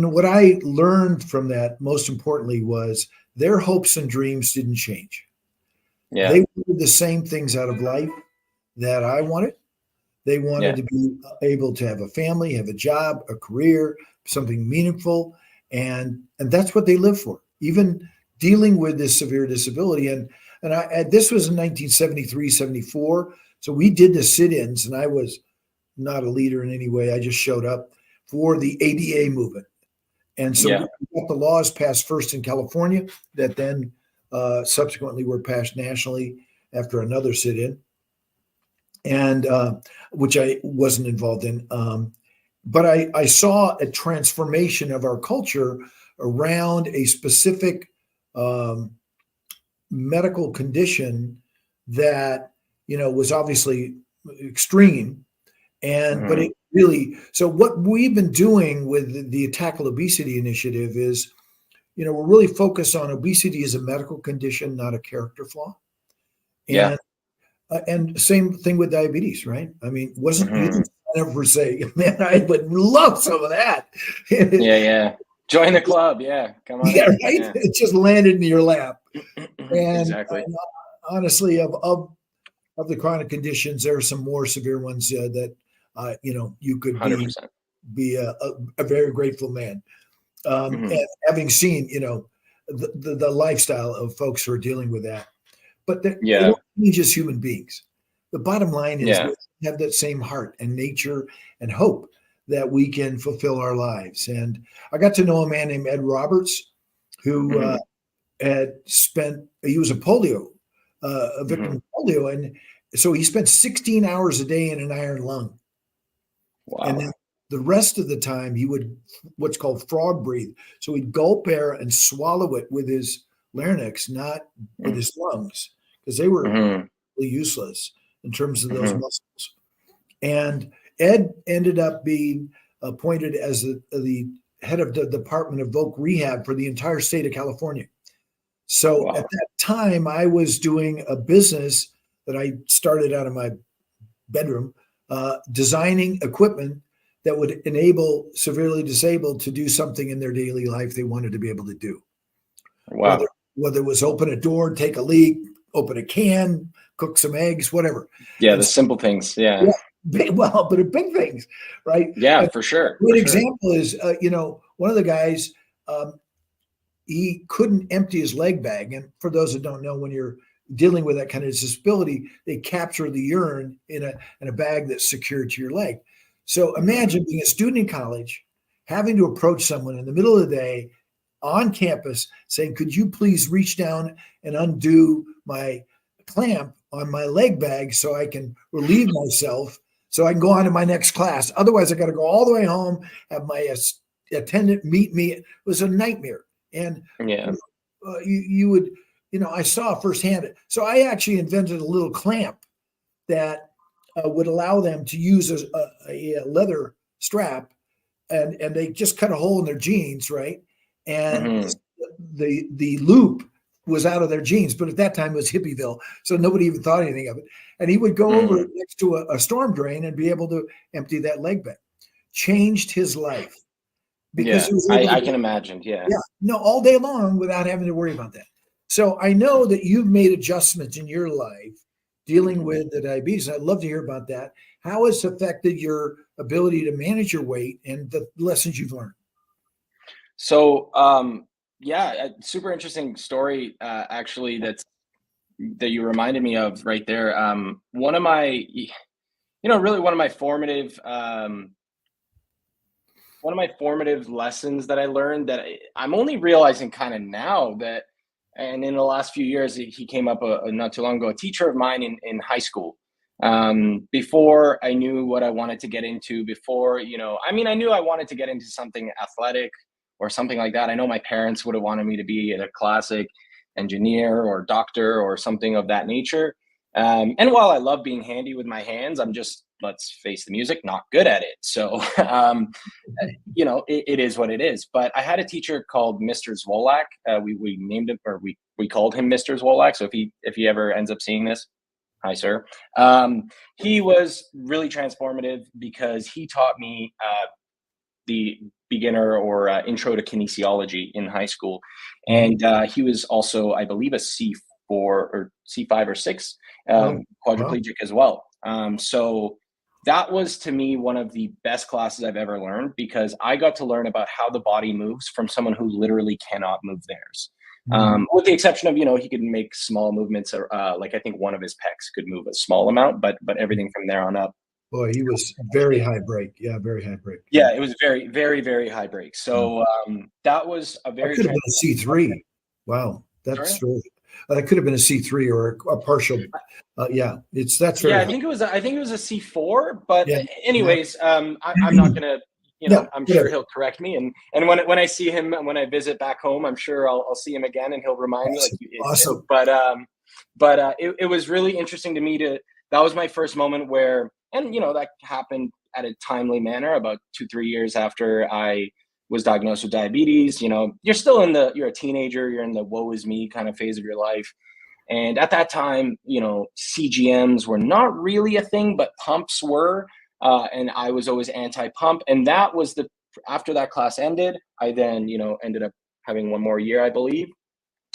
what I learned from that most importantly was their hopes and dreams didn't change. They wanted the same things out of life that I wanted. They wanted to be able to have a family, have a job, a career, something meaningful, and that's what they live for. Even dealing with this severe disability, and this was in 1973, 74. So we did the sit-ins, and I was not a leader in any way. I just showed up for the ADA movement. And so we got the laws passed first in California that then subsequently were passed nationally after another sit-in, and which I wasn't involved in. But I saw a transformation of our culture around a specific medical condition that, you know, was obviously extreme. And but it really, so what we've been doing with the Tackle Obesity initiative is, you know, we're really focused on obesity as a medical condition, not a character flaw. And same thing with diabetes, right? I mean, wasn't you didn't ever say, man, I would love some of that. Join the club. Yeah. Come on. Yeah, right. Yeah. It just landed in your lap. And exactly. Honestly, of the chronic conditions, there are some more severe ones that you know, you could be a very grateful man. And having seen, you know, the lifestyle of folks who are dealing with that, but they don't change as human beings. The bottom line is we have that same heart and nature and hope that we can fulfill our lives. And I got to know a man named Ed Roberts, who he was a victim of polio. And so he spent 16 hours a day in an iron lung. Wow. And then the rest of the time he would what's called frog breathe. So he'd gulp air and swallow it with his larynx, not with his lungs, because they were really useless in terms of those muscles. And Ed ended up being appointed as the head of the Department of Voc Rehab for the entire state of California. So at that time, I was doing a business that I started out of my bedroom, designing equipment that would enable severely disabled to do something in their daily life they wanted to be able to do. Wow. Whether it was open a door, take a leak, open a can, cook some eggs, whatever. Yeah, the simple things. Yeah. But the big things, right? Yeah, for sure. Good example is, you know, one of the guys, he couldn't empty his leg bag. And for those that don't know, when you're dealing with that kind of disability, they capture the urine in a bag that's secured to your leg. So imagine being a student in college, having to approach someone in the middle of the day on campus saying, could you please reach down and undo my clamp on my leg bag so I can relieve myself so I can go on to my next class. Otherwise, I got to go all the way home, have my attendant meet me. It was a nightmare. And you would, you know, I saw firsthand. So I actually invented a little clamp that would allow them to use a leather strap, and they just cut a hole in their jeans, right? And the loop was out of their jeans, but at that time it was Hippieville, so nobody even thought anything of it. And he would go over next to a storm drain and be able to empty that leg bag. Changed his life. Because I can imagine. Yeah. No, all day long without having to worry about that. So I know that you've made adjustments in your life dealing with the diabetes. I'd love to hear about that. How has it affected your ability to manage your weight and the lessons you've learned? So, yeah, a super interesting story, actually, that you reminded me of right there. One of my, really one of my formative lessons that I learned that I'm only realizing kind of now that, and in the last few years, he came up not too long ago, a teacher of mine in high school. Before I knew what I wanted to get into, I knew I wanted to get into something athletic or something like that. I know my parents would have wanted me to be a classic engineer or doctor or something of that nature. And while I love being handy with my hands, I'm just, let's face the music, not good at it. So, it is what it is. But I had a teacher called Mr. Zwolak. We named him, or we called him Mr. Zwolak. So if he ever ends up seeing this, hi, sir. He was really transformative because he taught me the beginner or intro to kinesiology in high school. And he was also, I believe, a C4 or C5 or 6 quadriplegic as well. So that was, to me, one of the best classes I've ever learned, because I got to learn about how the body moves from someone who literally cannot move theirs. With the exception of, he could make small movements, like I think one of his pecs could move a small amount, but everything from there on up. Boy, he was very high break. Yeah, very high break. Yeah, it was very, very, very high break. So that was a very. That could have been a C3. Wow, that's really. That could have been a C3 or a partial. That's very. Yeah, high. I think it was a C4. But anyways, I'm not gonna. I'm sure he'll correct me, and when I see him, when I visit back home, I'm sure I'll see him again, and he'll remind me like you did. Awesome. But it was really interesting to me that was my first moment where, and that happened at a timely manner about 2-3 years after I was diagnosed with diabetes. You're still you're a teenager, you're in the woe is me kind of phase of your life. And at that time, CGMs were not really a thing, but pumps were. And I was always anti-pump. And that was after that class ended, I then, ended up having one more year, I believe,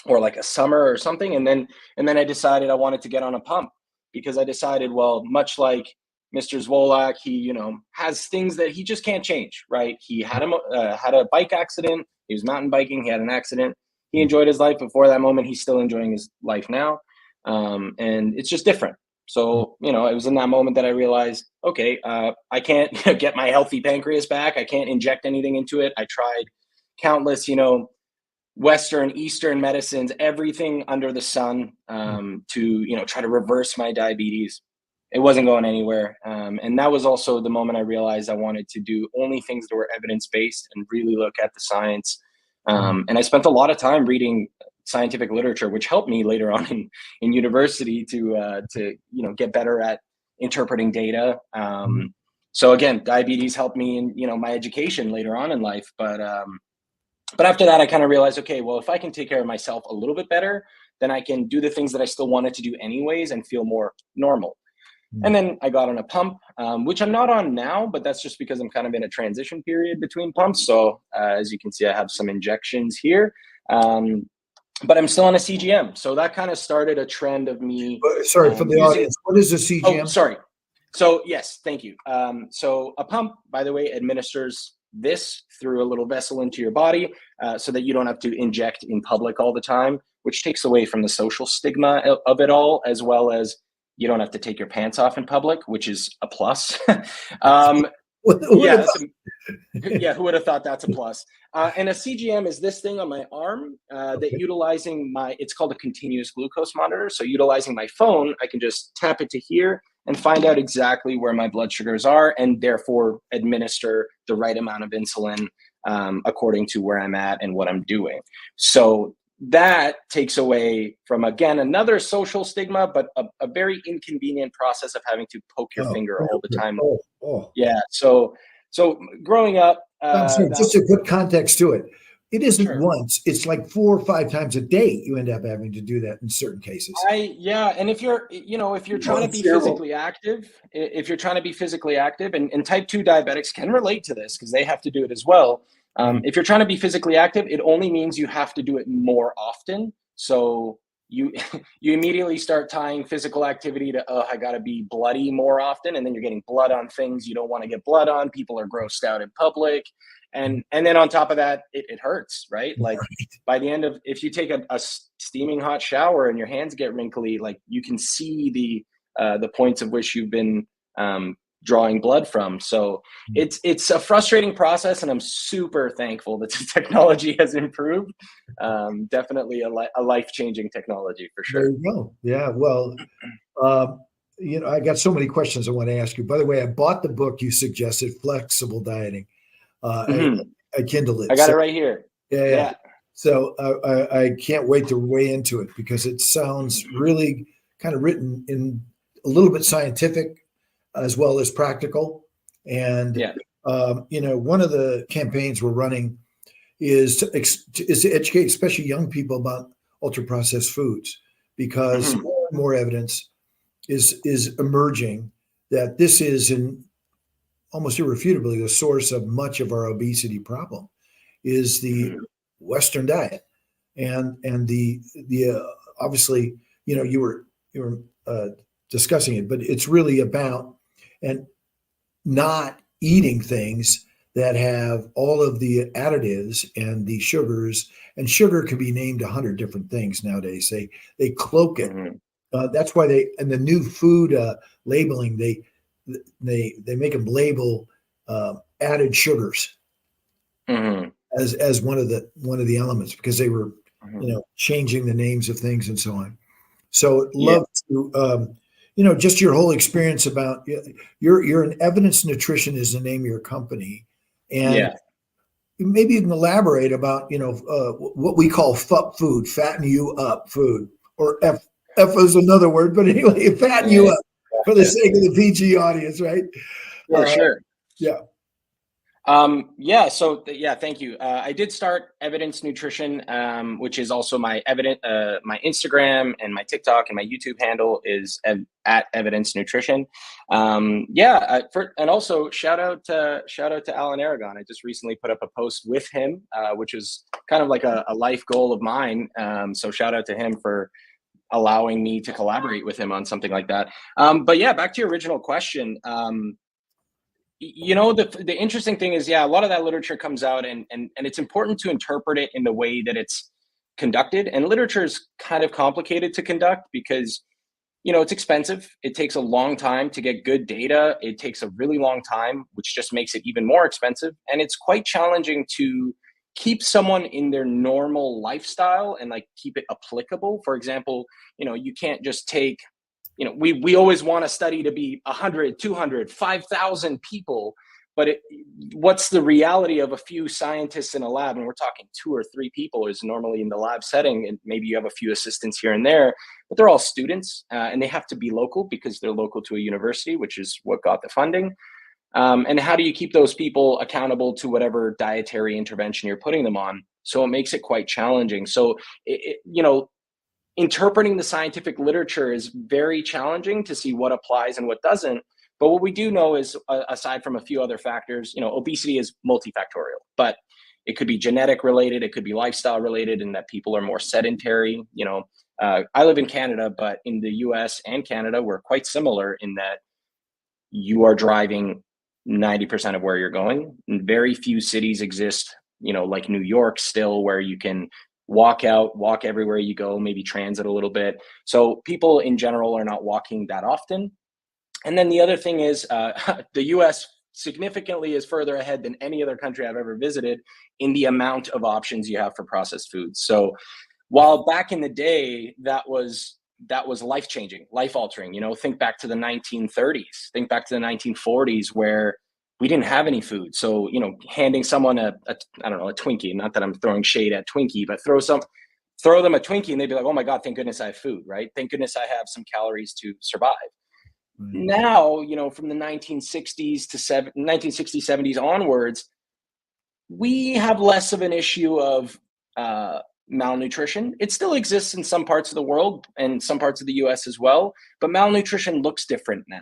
or like a summer or something. And then I decided I wanted to get on a pump, because I decided, well, much like Mr. Zwolak, he, has things that he just can't change, right? He had a bike accident. He was mountain biking. He had an accident. He enjoyed his life before that moment. He's still enjoying his life now. And it's just different. So, it was in that moment that I realized, okay, I can't get my healthy pancreas back. I can't inject anything into it. I tried countless, Western, Eastern medicines, everything under the sun, to, try to reverse my diabetes. It wasn't going anywhere. And that was also the moment I realized I wanted to do only things that were evidence-based and really look at the science. And I spent a lot of time reading scientific literature, which helped me later on in university to get better at interpreting data. So again, diabetes helped me in, my education later on in life. But after that, I kind of realized, okay, well, if I can take care of myself a little bit better, then I can do the things that I still wanted to do anyways and feel more normal. And then I got on a pump, which I'm not on now, but that's just because I'm kind of in a transition period between pumps. So as you can see, I have some injections here, but I'm still on a CGM. So that kind of started a trend of me. Sorry, for the audience, what is a CGM? Oh, sorry. So yes, thank you. So a pump, by the way, administers this through a little vessel into your body, so that you don't have to inject in public all the time, which takes away from the social stigma of it all, as well as you don't have to take your pants off in public, which is a plus. Who would have thought that's a plus? And a CGM is this thing on my arm that utilizing it's called a continuous glucose monitor. So utilizing my phone, I can just tap it to here and find out exactly where my blood sugars are, and therefore administer the right amount of insulin according to where I'm at and what I'm doing. So that takes away from, again, another social stigma, but a very inconvenient process of having to poke your finger all the time. Yeah. So growing up, just to put context to it, it isn't once; it's like 4 or 5 times a day. You end up having to do that in certain cases. And if you're, if you're trying to be physically active, and type 2 diabetics can relate to this because they have to do it as well. If you're trying to be physically active, it only means you have to do it more often So you you immediately start tying physical activity to, oh, I gotta be bloody more often, and then you're getting blood on things you don't want to get blood on. People are grossed out in public, and then on top of that, it hurts, right? Like by the end of, if you take a steaming hot shower and your hands get wrinkly, like you can see the points of which you've been drawing blood from. So it's a frustrating process, and I'm super thankful that the technology has improved. Definitely a life-changing technology for sure. There you go. Yeah. Well, I got so many questions I want to ask you. By the way, I bought the book you suggested, Flexible Dieting. I Kindle it. I got it right here. Yeah. So I can't wait to weigh into it, because it sounds really kind of written in a little bit scientific as well as practical. And, one of the campaigns we're running is to educate, especially young people, about ultra processed foods, because more and more evidence is emerging that this is almost irrefutably the source of much of our obesity problem is the Western diet. And the obviously, you were discussing it, but it's really about and not eating things that have all of the additives and the sugars, and sugar can be named 100 different things nowadays. They cloak it. That's why in the new food labeling, they make them label added sugars as one of the elements, because they were changing the names of things and so on. So love to just your whole experience about you're an Evidence Nutrition is the name of your company, and maybe you can elaborate about what we call FUP food, fatten you up food, or F is another word, but anyway, fatten you up for the sake of the PG audience, right? Sure. Yeah. So thank you. I did start Evidence Nutrition, which is also my my Instagram and my TikTok and my YouTube handle is at Evidence Nutrition. And also shout out to Alan Aragon. I just recently put up a post with him, which is kind of like a life goal of mine. So shout out to him for allowing me to collaborate with him on something like that. Back to your original question. The interesting thing is, a lot of that literature comes out and it's important to interpret it in the way that it's conducted. And literature is kind of complicated to conduct because, it's expensive. It takes a long time to get good data. It takes a really long time, which just makes it even more expensive. And it's quite challenging to keep someone in their normal lifestyle and keep it applicable. For example, you can't just take, we always want a study to be 100, 200, 5,000 people, but what's the reality of a few scientists in a lab? And we're talking 2 or 3 people is normally in the lab setting, and maybe you have a few assistants here and there, but they're all students, and they have to be local because they're local to a university, which is what got the funding. And how do you keep those people accountable to whatever dietary intervention you're putting them on? So it makes it quite challenging. So, interpreting the scientific literature is very challenging to see what applies and what doesn't. But what we do know is, aside from a few other factors, obesity is multifactorial, but it could be genetic related, it could be lifestyle related, and that people are more sedentary. I live in Canada, but in the US and Canada, we're quite similar in that you are driving 90% of where you're going. And very few cities exist, like New York still, where you can walk everywhere you go, maybe transit a little bit. So people in general are not walking that often. And then the other thing is the US significantly is further ahead than any other country I've ever visited in the amount of options you have for processed foods. So while back in the day, that was life-changing, life-altering, think back to the 1930s, think back to the 1940s where we didn't have any food. So, handing someone a Twinkie, not that I'm throwing shade at Twinkie, but throw them a Twinkie and they'd be like, oh my God, thank goodness I have food, right? Thank goodness I have some calories to survive. Now, from the 1960s, 70s onwards, we have less of an issue of malnutrition. It still exists in some parts of the world and some parts of the US as well, but malnutrition looks different now.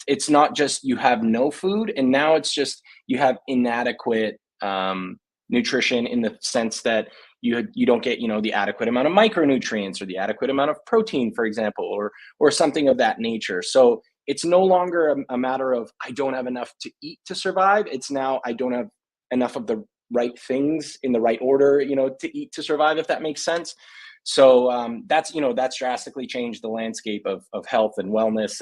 It's not just you have no food, and now it's just you have inadequate nutrition in the sense that you don't get, the adequate amount of micronutrients or the adequate amount of protein, for example, or something of that nature. So it's no longer a matter of I don't have enough to eat to survive. It's now I don't have enough of the right things in the right order, to eat to survive, if that makes sense. So that's drastically changed the landscape of health and wellness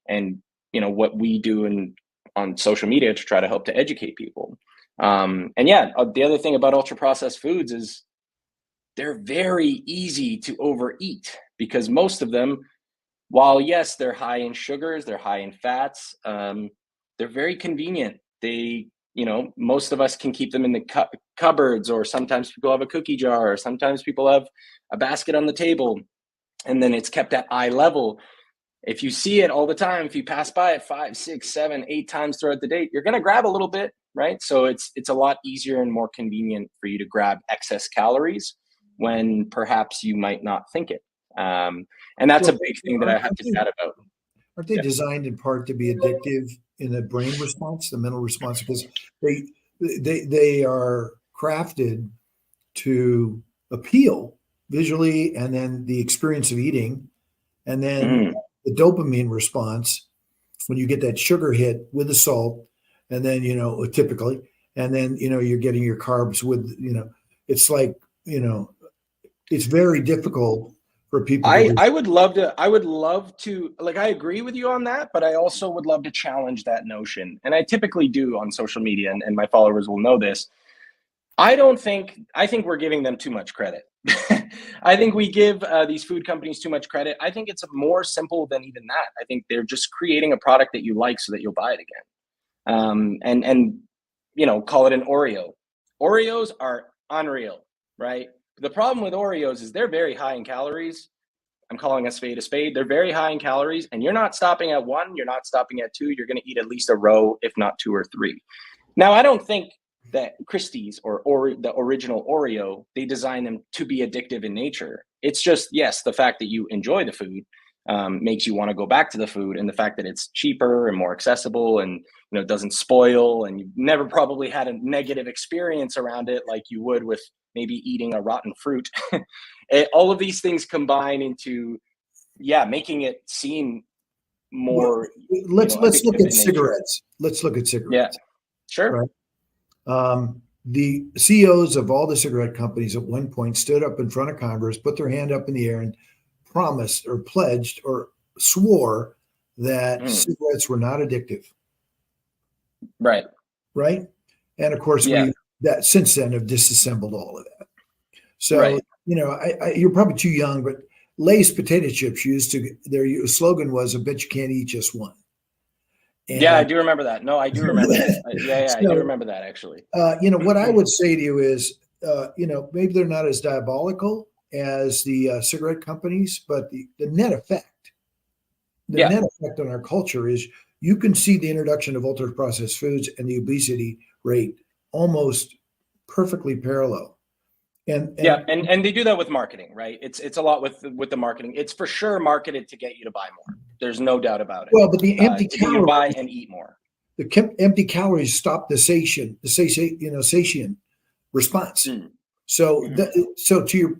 and what we do on social media to try to help to educate people. The other thing about ultra processed foods is they're very easy to overeat because most of them, while yes, they're high in sugars, they're high in fats, they're very convenient. Most of us can keep them in the cupboards, or sometimes people have a cookie jar, or sometimes people have a basket on the table, and then it's kept at eye level. If you see it all the time, if you pass by it 5, 6, 7, 8 times throughout the day, you're going to grab a little bit, right? So it's a lot easier and more convenient for you to grab excess calories when perhaps you might not think it. And that's a big thing that I have to chat about. Aren't they designed in part to be addictive in the brain response, the mental response? Because they are crafted to appeal visually, and then the experience of eating, and then the dopamine response when you get that sugar hit with the salt, and then typically, and then you're getting your carbs with it's like it's very difficult for people. I would love to, like, I agree with you on that, but I also would love to challenge that notion. And I typically do on social media, and my followers will know this. I think we're giving them too much credit. I think we give these food companies too much credit. I think it's more simple than even that. I think they're just creating a product that you like so that you'll buy it again. And call it an Oreo. Oreos are unreal, right? The problem with Oreos is they're very high in calories. I'm calling a spade a spade. They're very high in calories, and you're not stopping at 1, you're not stopping at 2, you're going to eat at least a row, if not 2 or 3. Now, I don't think that Christie's or the original Oreo, they design them to be addictive in nature. It's just, yes, the fact that you enjoy the food makes you want to go back to the food, and the fact that it's cheaper and more accessible and doesn't spoil, and you've never probably had a negative experience around it like you would with maybe eating a rotten fruit. All of these things combine into making it seem more. Well, let's look at cigarettes. Let's look at cigarettes. Yeah, sure. Right? The CEOs of all the cigarette companies at one point stood up in front of Congress, put their hand up in the air, and promised or pledged or swore that cigarettes were not addictive. Right. And of course, we that since then have disassembled all of that. So, you're probably too young, but Lay's potato chips their slogan was, "I bet you can't eat just one." And, I do remember that. No, I do remember that. I do remember that, actually. What I would say to you is, maybe they're not as diabolical as the cigarette companies, but the net effect, net effect on our culture is you can see the introduction of ultra processed foods and the obesity rate almost perfectly parallel. And they do that with marketing, right? It's a lot with the marketing. It's for sure marketed to get you to buy more. There's no doubt about it. Well, but the empty calories, you buy and eat more. The empty calories stop the satiation response. So, to your.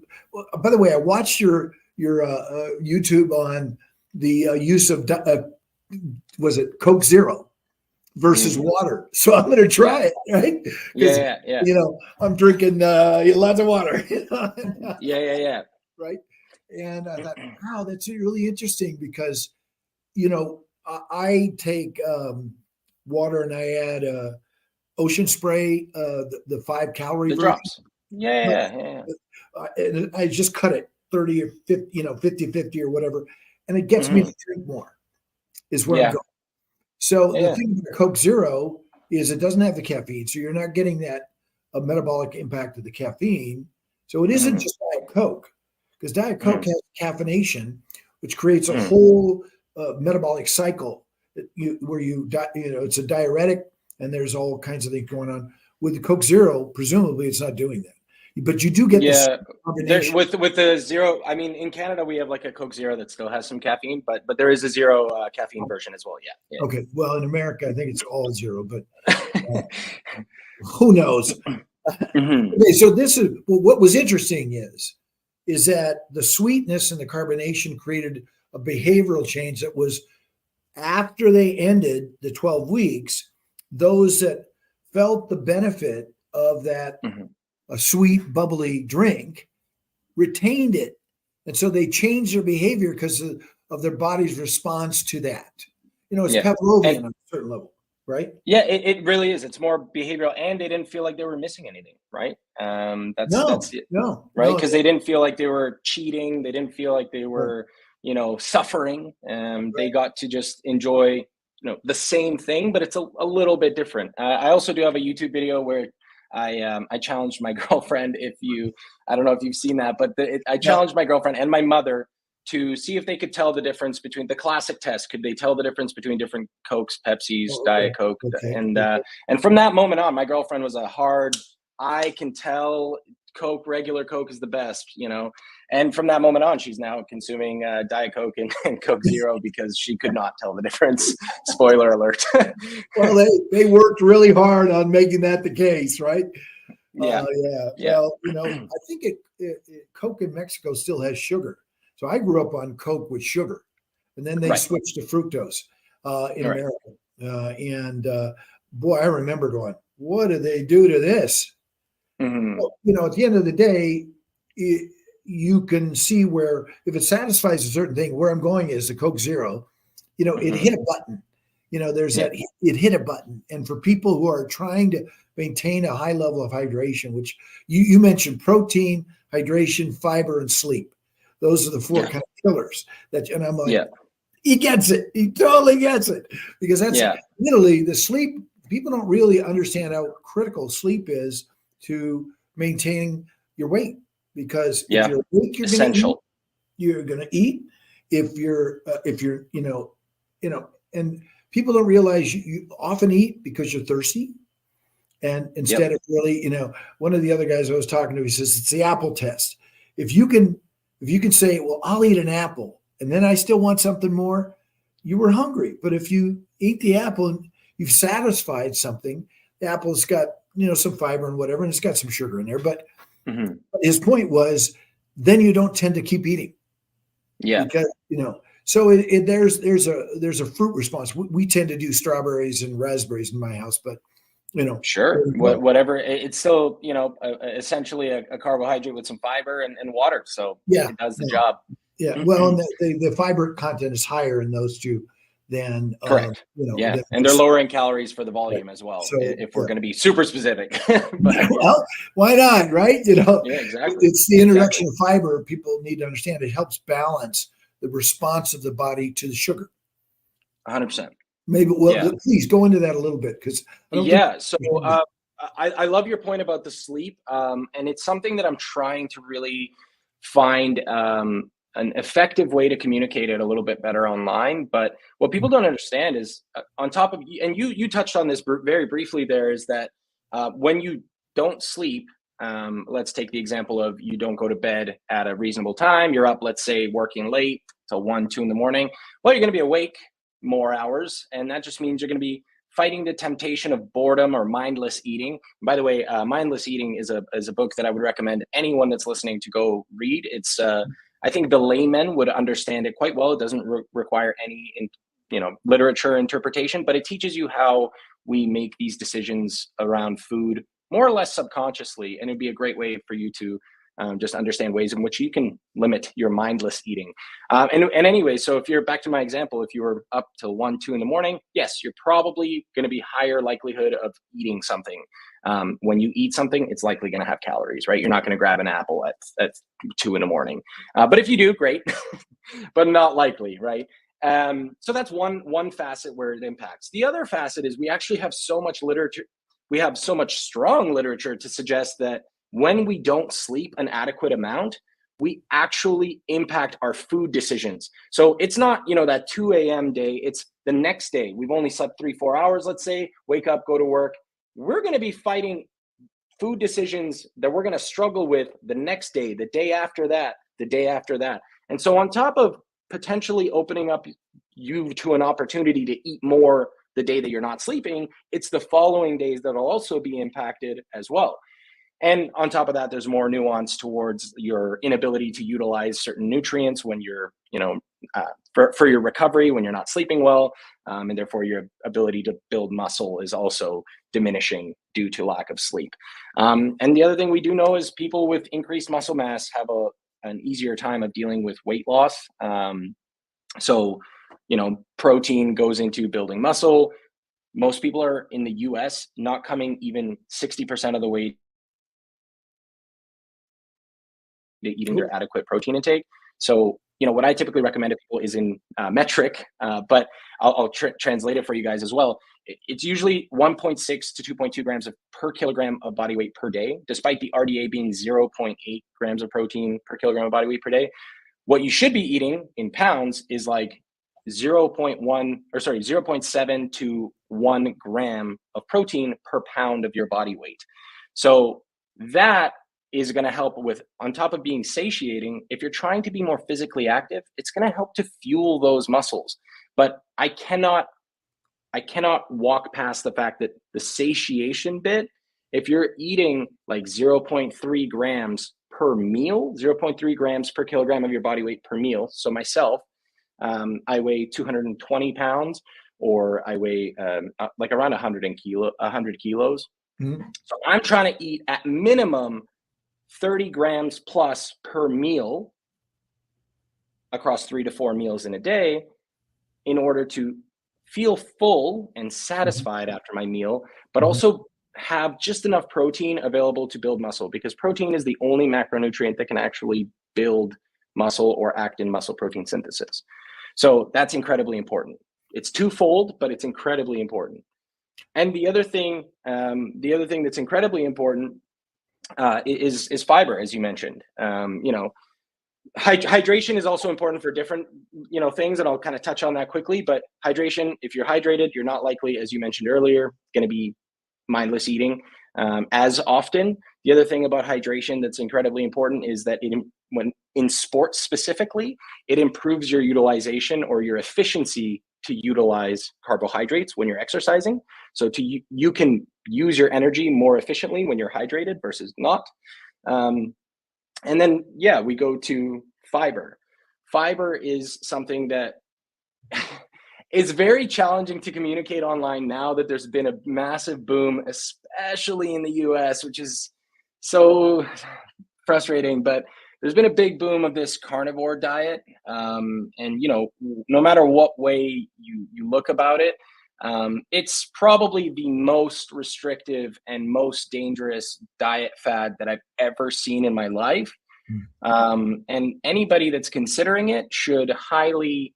By the way, I watched your YouTube on the use of was it Coke Zero versus water. So I'm going to try it, right? Yeah. I'm drinking lots of water. Yeah. Right. And I thought, wow, that's really interesting because, I take water and I add ocean spray, the 5 calorie version. Drops. Yeah. And I just cut it 30 or 50, 50 or whatever. And it gets me to drink more is where I'm going. So the thing with Coke Zero is it doesn't have the caffeine. So you're not getting that metabolic impact of the caffeine. So it isn't just Diet Coke, because Diet Coke has caffeination, which creates a whole metabolic cycle where it's a diuretic and there's all kinds of things going on. With the Coke Zero, presumably it's not doing that. But you do get with the zero. I mean, in Canada we have like a Coke Zero that still has some caffeine, but there is a zero caffeine version as well. Yeah. Okay. Well, in America, I think it's all zero, but who knows? Okay, so this is what was interesting is that the sweetness and the carbonation created a behavioral change that was after they ended the 12 weeks, those that felt the benefit of that a sweet, bubbly drink retained it. And so they changed their behavior because of their body's response to that. It's Pavlovian on a certain level, right? Yeah, it really is. It's more behavioral, and they didn't feel like they were missing anything, right? That's it, right? Because they didn't feel like they were cheating. They didn't feel like they were, suffering. They got to just enjoy, the same thing, but it's a little bit different. I also do have a YouTube video where I challenged my girlfriend. I don't know if you've seen that, but I challenged my girlfriend and my mother to see if they could tell the difference between the classic test. Could they tell the difference between different Cokes, Pepsis, Diet Coke? And from that moment on, my girlfriend was I can tell Coke, regular Coke is the best, And from that moment on, she's now consuming Diet Coke and Coke Zero because she could not tell the difference. Spoiler alert. Well, they worked really hard on making that the case, right? Yeah. Well, I think Coke in Mexico still has sugar. So I grew up on Coke with sugar, and then they switched to fructose in America. Boy, I remember going, what did they do to this? Well, at the end of the day, you can see where if it satisfies a certain thing, where I'm going is the Coke Zero, it hit a button. There's that it hit a button. And for people who are trying to maintain a high level of hydration, which you mentioned protein, hydration, fiber, and sleep. Those are the four kind of killers and I'm like, he gets it. He totally gets it because that's literally the sleep. People don't really understand how critical sleep is to maintaining your weight because if you're awake, you're essential. You're going to eat. If you're, and people don't realize you often eat because you're thirsty. And instead of really, one of the other guys I was talking to, he says, it's the apple test. If you can say, well, I'll eat an apple and then I still want something more, you were hungry. But if you eat the apple and you've satisfied something, the apple's got, some fiber and whatever, and it's got some sugar in there. But his point was, then you don't tend to keep eating. Yeah. Because, so there's a fruit response. We tend to do strawberries and raspberries in my house, but sure. Whatever. It's still, essentially a carbohydrate with some fiber and water. So it does the job. Yeah. Well, and the fiber content is higher in those two than correct. And they're lowering calories for the volume as well. So, if we're going to be super specific. Well, why not? Right. Yeah, exactly. It's the introduction of fiber. People need to understand it helps balance the response of the body to the sugar. 100%. Maybe, please go into that a little bit because I love your point about the sleep, and it's something that I'm trying to really find an effective way to communicate it a little bit better online. But what people don't understand is on top of, and you touched on this very briefly there, is that when you don't sleep, let's take the example of you don't go to bed at a reasonable time, you're up, let's say, working late till 1, 2 in the morning. Well, you're going to be awake more hours, and that just means you're going to be fighting the temptation of boredom or mindless eating. By the way, Mindless Eating is a book that I would recommend anyone that's listening to go read. It's I think the layman would understand it quite well. It doesn't require any literature interpretation, but it teaches you how we make these decisions around food more or less subconsciously, and it'd be a great way for you to just understand ways in which you can limit your mindless eating. And anyway, so if you're back to my example, if you were up till 1, 2 in the morning, yes, you're probably going to be higher likelihood of eating something. When you eat something, it's likely going to have calories, right? You're not going to grab an apple at 2 in the morning. But if you do, great, but not likely, right? So that's one facet where it impacts. The other facet is we actually have so much literature. We have so much strong literature to suggest that when we don't sleep an adequate amount, we actually impact our food decisions. So it's not, that 2 a.m. day, it's the next day. We've only slept 3-4 hours, let's say, wake up, go to work. We're going to be fighting food decisions that we're going to struggle with the next day, the day after that, the day after that. And so on top of potentially opening up you to an opportunity to eat more the day that you're not sleeping, it's the following days that'll also be impacted as well. And on top of that, there's more nuance towards your inability to utilize certain nutrients when you're, for your recovery, when you're not sleeping well. And therefore your ability to build muscle is also diminishing due to lack of sleep. And the other thing we do know is people with increased muscle mass have an easier time of dealing with weight loss. So, protein goes into building muscle. Most people are in the US not coming even 60% of the way to eating their adequate protein intake. So, what I typically recommend to people is in metric, but I'll translate it for you guys as well. It's usually 1.6 to 2.2 grams per kilogram of body weight per day, despite the RDA being 0.8 grams of protein per kilogram of body weight per day. What you should be eating in pounds is like 0.7 to 1 gram of protein per pound of your body weight. So that is going to help with, on top of being satiating, if you're trying to be more physically active, it's going to help to fuel those muscles. But I cannot walk past the fact that the satiation bit, if you're eating like 0.3 grams per meal, 0.3 grams per kilogram of your body weight per meal. So myself, I weigh 220 pounds, or I weigh like around 100 kilos. Mm-hmm. So I'm trying to eat at minimum 30 grams plus per meal across 3 to 4 meals in a day in order to feel full and satisfied after my meal, but also have just enough protein available to build muscle, because protein is the only macronutrient that can actually build muscle or act in muscle protein synthesis. So that's incredibly important. It's twofold, but it's incredibly important. And the other thing that's incredibly important is fiber, as you mentioned. Hydration is also important for different, things, and I'll kind of touch on that quickly. But hydration, if you're hydrated, you're not likely, as you mentioned earlier, going to be mindless eating as often. The other thing about hydration that's incredibly important is that when in sports specifically, it improves your utilization or your efficiency to utilize carbohydrates when you're exercising. So you can use your energy more efficiently when you're hydrated versus not. And then, we go to fiber. Fiber is something that is very challenging to communicate online now that there's been a massive boom, especially in the US, which is so frustrating. But there's been a big boom of this carnivore diet. And, no matter what way you look about it, it's probably the most restrictive and most dangerous diet fad that I've ever seen in my life. And anybody that's considering it should highly,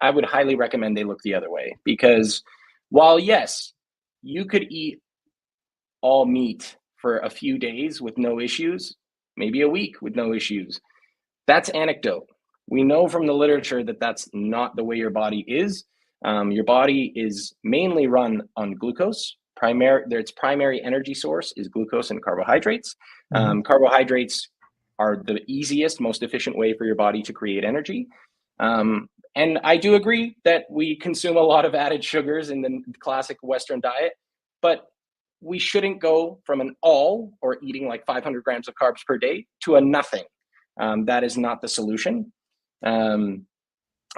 I would highly recommend they look the other way, because while yes, you could eat all meat for a few days with no issues, maybe a week with no issues, that's anecdote. We know from the literature that that's not the way your body is. Your body is mainly run on glucose. Its primary energy source is glucose and carbohydrates. Carbohydrates are the easiest, most efficient way for your body to create energy. And I do agree that we consume a lot of added sugars in the classic Western diet, but we shouldn't go from an all, or eating like 500 grams of carbs per day, to a nothing. That is not the solution.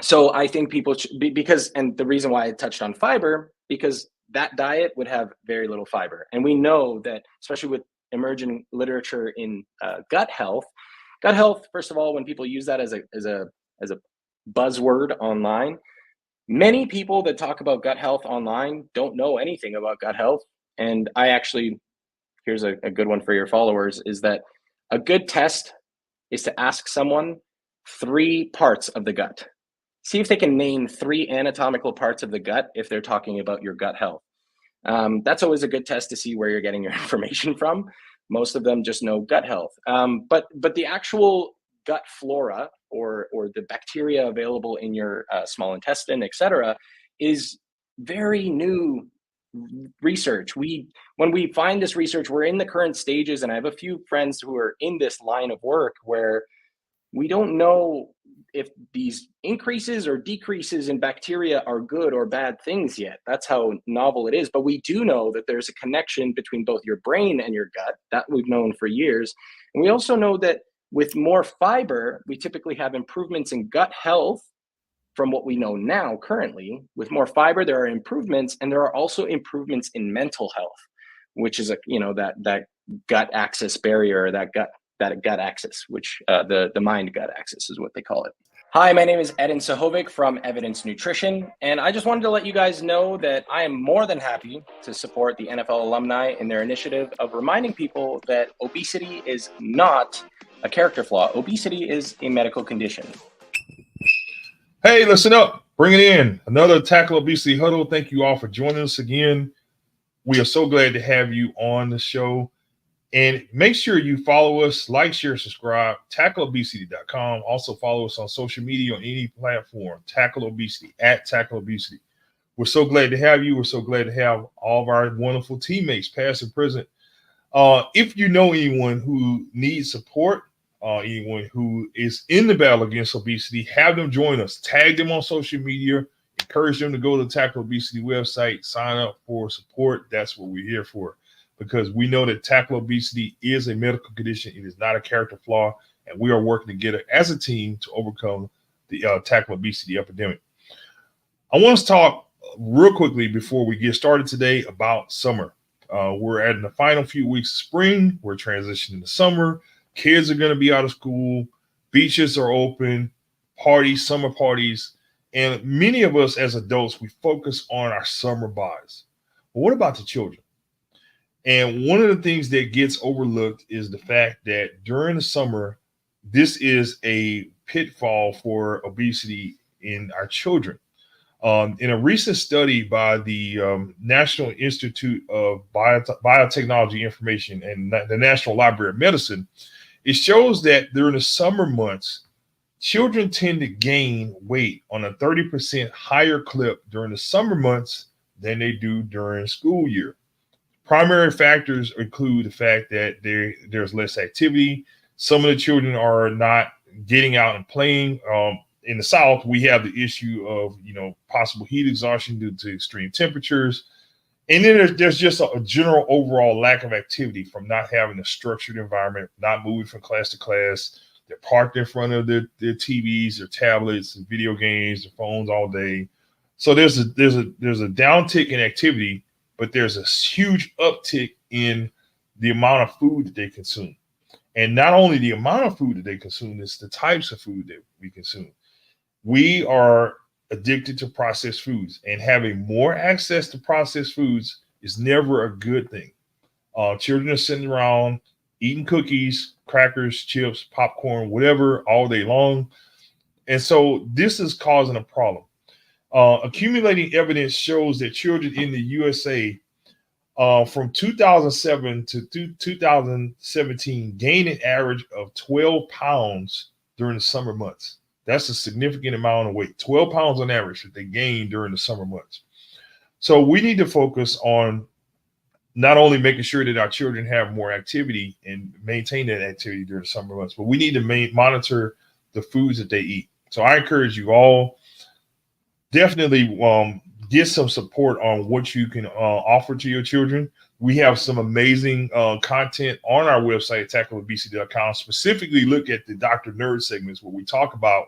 So I think people should be, and the reason why I touched on fiber, because that diet would have very little fiber. And we know that, especially with emerging literature in gut health, first of all, when people use that as a buzzword online, many people that talk about gut health online don't know anything about gut health. And here's a good one for your followers, is that a good test is to ask someone 3 parts of the gut. See if they can name 3 anatomical parts of the gut if they're talking about your gut health. That's always a good test to see where you're getting your information from. Most of them just know gut health. But the actual gut flora, or the bacteria available in your small intestine, et cetera, is very new research. When we find this research, we're in the current stages, and I have a few friends who are in this line of work where we don't know if these increases or decreases in bacteria are good or bad things yet. That's how novel it is. But we do know that there's a connection between both your brain and your gut. That we've known for years. And we also know that with more fiber, we typically have improvements in gut health from what we know now currently. With more fiber, there are improvements, and there are also improvements in mental health, which is that gut axis barrier, that gut axis, which the mind gut axis is what they call it. Hi, my name is Edin Sehovic from Evidence Nutrition, and I just wanted to let you guys know that I am more than happy to support the NFL alumni in their initiative of reminding people that obesity is not a character flaw. Obesity is a medical condition. Hey, listen up. Bring it in. Another Tackle Obesity Huddle. Thank you all for joining us again. We are so glad to have you on the show. And make sure you follow us, like, share, subscribe, tackleobesity.com. Also follow us on social media on any platform, Tackle Obesity, at Tackle Obesity. We're so glad to have you. We're so glad to have all of our wonderful teammates, past and present. If you know anyone who needs support, anyone who is in the battle against obesity, have them join us. Tag them on social media. Encourage them to go to the Tackle Obesity website, sign up for support. That's what we're here for, because we know that tackle obesity is a medical condition. It is not a character flaw, and we are working together as a team to overcome the tackle obesity epidemic. I want to talk real quickly before we get started today about summer. We're in the final few weeks of spring. We're transitioning to summer. Kids are going to be out of school. Beaches are open. Parties, summer parties. And many of us as adults, we focus on our summer buys. But what about the children? And one of the things that gets overlooked is the fact that during the summer, this is a pitfall for obesity in our children. In a recent study by the National Institute of Biotechnology Information and the National Library of Medicine, it shows that during the summer months, children tend to gain weight on a 30% higher clip during the summer months than they do during school year. Primary factors include the fact that there's less activity. Some of the children are not getting out and playing. In the South, we have the issue of, possible heat exhaustion due to extreme temperatures. And then there's just a general overall lack of activity from not having a structured environment, not moving from class to class. They're parked in front of their TVs, their tablets, and video games, their phones all day. So there's a downtick in activity, but there's a huge uptick in the amount of food that they consume. And not only the amount of food that they consume, it's the types of food that we consume. We are addicted to processed foods, and having more access to processed foods is never a good thing. Children are sitting around eating cookies, crackers, chips, popcorn, whatever, all day long. And so this is causing a problem. Accumulating evidence shows that children in the USA from 2007 to 2017 gained an average of 12 pounds during the summer months. That's a significant amount of weight, 12 pounds on average that they gain during the summer months. So we need to focus on not only making sure that our children have more activity and maintain that activity during the summer months, but we need to monitor the foods that they eat. So I encourage you all, definitely get some support on what you can offer to your children. We have some amazing content on our website, tackleobesity.com. Specifically, look at the Dr. Nerd segments where we talk about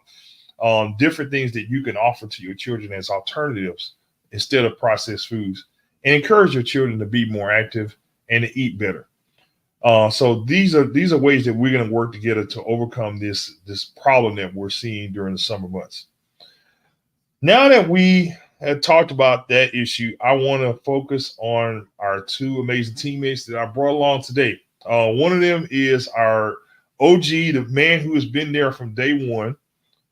different things that you can offer to your children as alternatives instead of processed foods, and encourage your children to be more active and to eat better. So these are ways that we're going to work together to overcome this problem that we're seeing during the summer months. Now that we have talked about that issue, I want to focus on our two amazing teammates that I brought along today. One of them is our OG, the man who has been there from day one,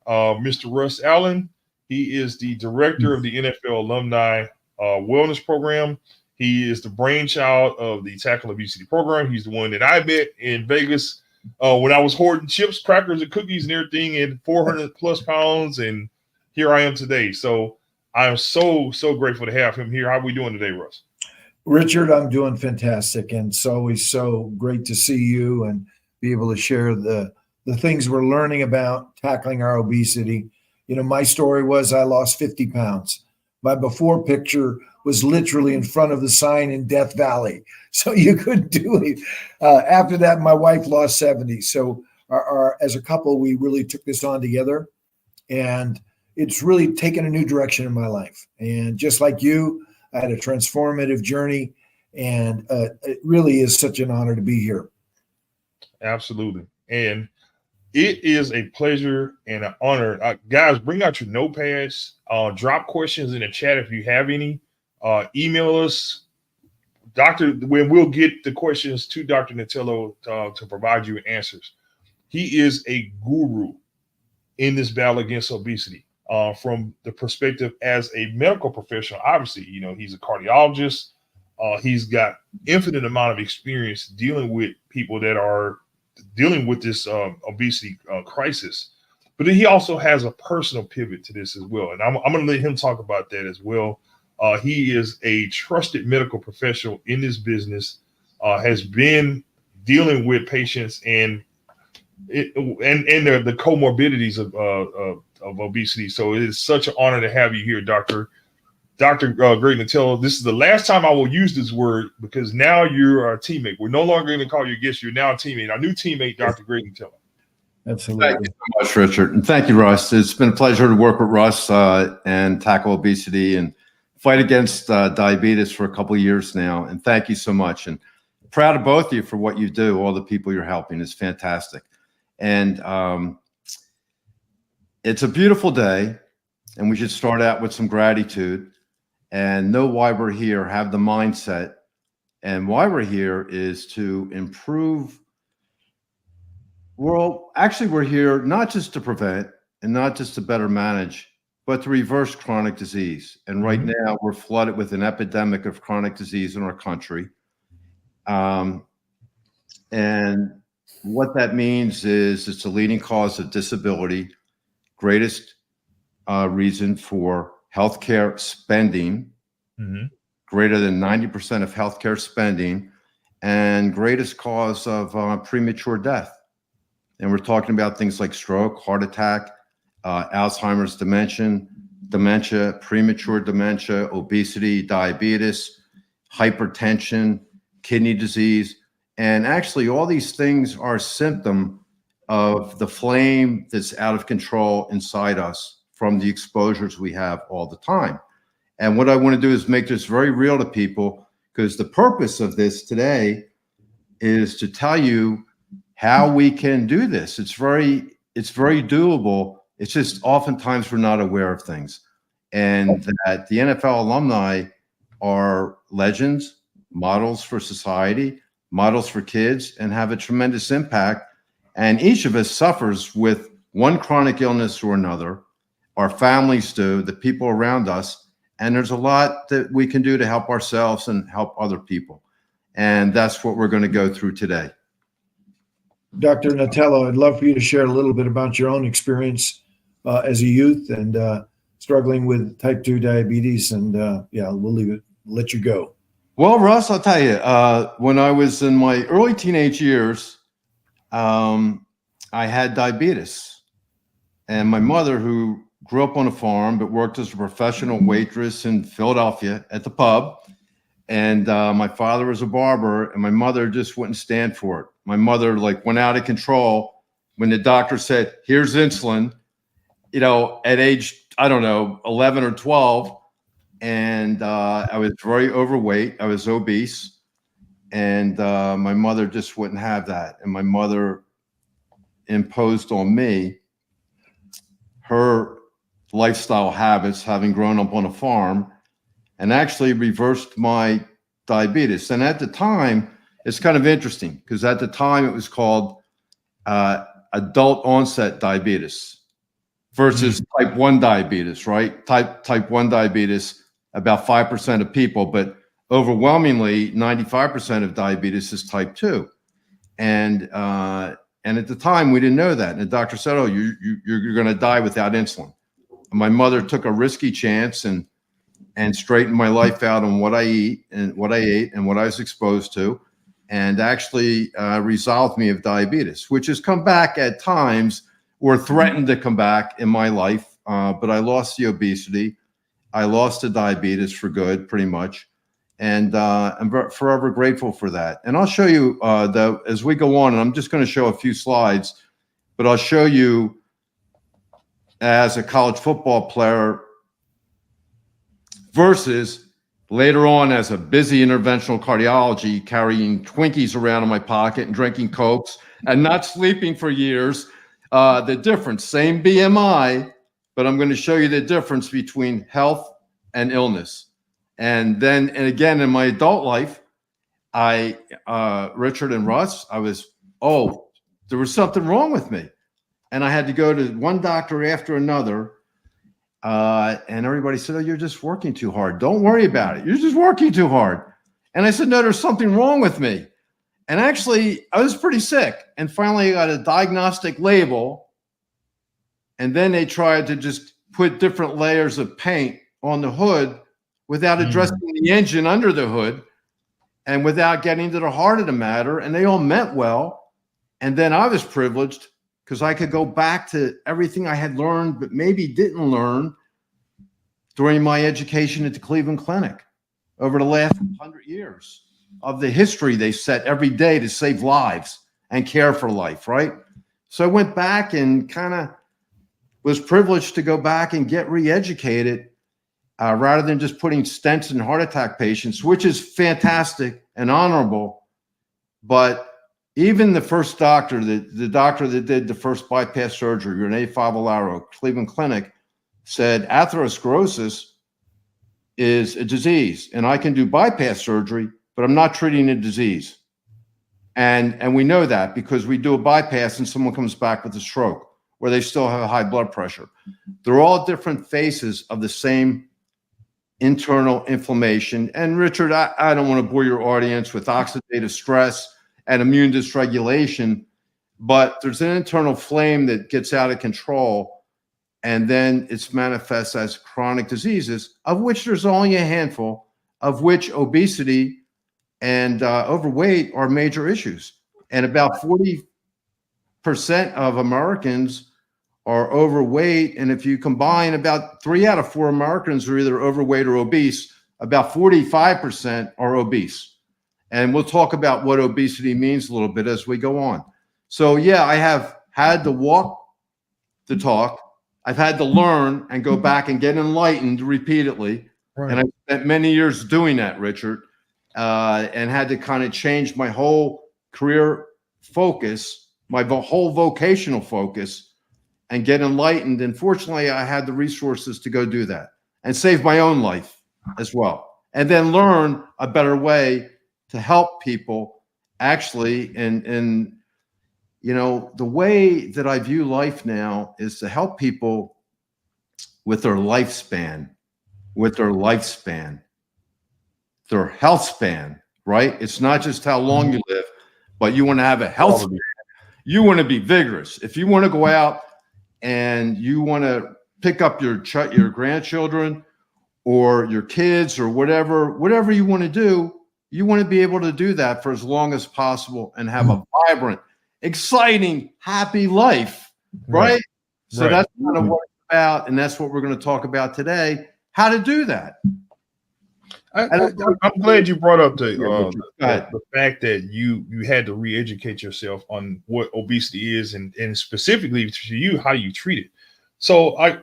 Mr. Russ Allen. He is the director of the NFL Alumni Wellness Program. He is the brainchild of the Tackle Obesity program. He's the one that I met in Vegas when I was hoarding chips, crackers, and cookies and everything at 400 plus pounds. And here I am today. So I'm so grateful to have him here. How are we doing today, Russ? Richard, I'm doing fantastic. And it's always so great to see you and be able to share the the things we're learning about tackling our obesity. You know, my story was I lost 50 pounds. My before picture was literally in front of the sign in Death Valley. So you couldn't do it. After that, my wife lost 70. So as a couple, we really took this on together. And it's really taken a new direction in my life. And just like you, I had a transformative journey. And it really is such an honor to be here. Absolutely. And it is a pleasure and an honor. Guys, bring out your notepads. Drop questions in the chat if you have any. Email us, when we'll get the questions to Dr. Natello to provide you with answers. He is a guru in this battle against obesity. From the perspective as a medical professional, obviously, you know, he's a cardiologist. He's got infinite amount of experience dealing with people that are dealing with this obesity crisis. But then he also has a personal pivot to this as well. And I'm going to let him talk about that as well. He is a trusted medical professional in this business, has been dealing with patients and the comorbidities of obesity. So it is such an honor to have you here, Dr. Greg Natello. This is the last time I will use this word because now you're our teammate. We're no longer going to call you a guest. You're now a teammate. Our new teammate, Dr. Greg Natello. Absolutely. Thank you so much, Richard. And thank you, Russ. It's been a pleasure to work with Russ and tackle obesity and fight against diabetes for a couple of years now. And thank you so much. And proud of both of you for what you do. All the people you're helping is fantastic. And it's a beautiful day. And we should start out with some gratitude and know why we're here, have the mindset. And why we're here is to improve. Well, actually, we're here not just to prevent and not just to better manage, but to reverse chronic disease. And right now, we're flooded with an epidemic of chronic disease in our country. And what that means is it's the leading cause of disability, greatest reason for healthcare spending, greater than 90% of healthcare spending, and greatest cause of premature death. And we're talking about things like stroke, heart attack, Alzheimer's dementia, premature dementia, obesity, diabetes, hypertension, kidney disease. And actually, all these things are a symptom of the flame that's out of control inside us from the exposures we have all the time. And what I want to do is make this very real to people, because the purpose of this today is to tell you how we can do this. It's very doable. It's just oftentimes we're not aware of things. And that the NFL alumni are legends, models for society, models for kids, and have a tremendous impact. And each of us suffers with one chronic illness or another. Our families do, the people around us. And there's a lot that we can do to help ourselves and help other people. And that's what we're going to go through today. Dr. Natello, I'd love for you to share a little bit about your own experience as a youth and struggling with type 2 diabetes. And we'll let you go. Well, Russ, I'll tell you, when I was in my early teenage years, I had diabetes. And my mother, who grew up on a farm but worked as a professional waitress in Philadelphia at the pub, and my father was a barber, and my mother just wouldn't stand for it. My mother went out of control when the doctor said, "Here's insulin," at age, 11 or 12. And I was very overweight. I was obese. And my mother just wouldn't have that. And my mother imposed on me her lifestyle habits, having grown up on a farm, and actually reversed my diabetes. And at the time, it's kind of interesting because at the time it was called adult onset diabetes versus type 1 diabetes, right? Type 1 diabetes, about 5% of people, but overwhelmingly 95% of diabetes is type 2. And at the time we didn't know that. And the doctor said, "Oh, you're going to die without insulin." And my mother took a risky chance and straightened my life out on what I eat and what I ate and what I was exposed to. and actually resolved me of diabetes, which has come back at times or threatened to come back in my life. But I lost the obesity. I lost the diabetes for good, pretty much. And I'm forever grateful for that. And I'll show you, as we go on, and I'm just going to show a few slides, but I'll show you as a college football player versus later on as a busy interventional cardiology, carrying Twinkies around in my pocket and drinking Cokes and not sleeping for years. The difference, same BMI, but I'm going to show you the difference between health and illness. And again, in my adult life, Richard and Russ, there was something wrong with me. And I had to go to one doctor after another. And everybody said, "Oh, you're just working too hard. Don't worry about it. You're just working too hard." And I said, "No, there's something wrong with me." And actually, I was pretty sick. And finally, I got a diagnostic label. And then they tried to just put different layers of paint on the hood without addressing the engine under the hood and without getting to the heart of the matter. And they all meant well. And then I was privileged because I could go back to everything I had learned, but maybe didn't learn during my education at the Cleveland Clinic over the last 100 years of the history they set every day to save lives and care for life, right? So I went back and kind of was privileged to go back and get re-educated rather than just putting stents in heart attack patients, which is fantastic and honorable. But even the first doctor, the doctor that did the first bypass surgery, Rene Favolaro, Cleveland Clinic, said atherosclerosis is a disease, and I can do bypass surgery, but I'm not treating a disease. And we know that because we do a bypass and someone comes back with a stroke where they still have high blood pressure. They're all different faces of the same internal inflammation. And Richard, I don't want to bore your audience with oxidative stress and immune dysregulation, but there's an internal flame that gets out of control, and then it's manifests as chronic diseases, of which there's only a handful, of which obesity and overweight are major issues. And about 40% of Americans are overweight. And if you combine, about 3 out of 4 Americans are either overweight or obese, about 45% are obese. And we'll talk about what obesity means a little bit as we go on. So yeah, I have had to walk the talk. I've had to learn and go back and get enlightened repeatedly. Right. And I spent many years doing that, Richard, and had to kind of change my whole career focus, my whole vocational focus, and get enlightened. And fortunately, I had the resources to go do that and save my own life as well. And then learn a better way to help people actually. And you know, the way that I view life now is to help people with their lifespan, their health span, right? It's not just how long you live, but you want to have a health span. You want to be vigorous. If you want to go out and you want to pick up your grandchildren or your kids or whatever you want to do, you want to be able to do that for as long as possible and have a vibrant, exciting, happy life, right? So that's kind of what it's about, and that's what we're going to talk about today, how to do that. I'm glad you brought up the fact that you had to re-educate yourself on what obesity is and specifically to you, how you treat it. So I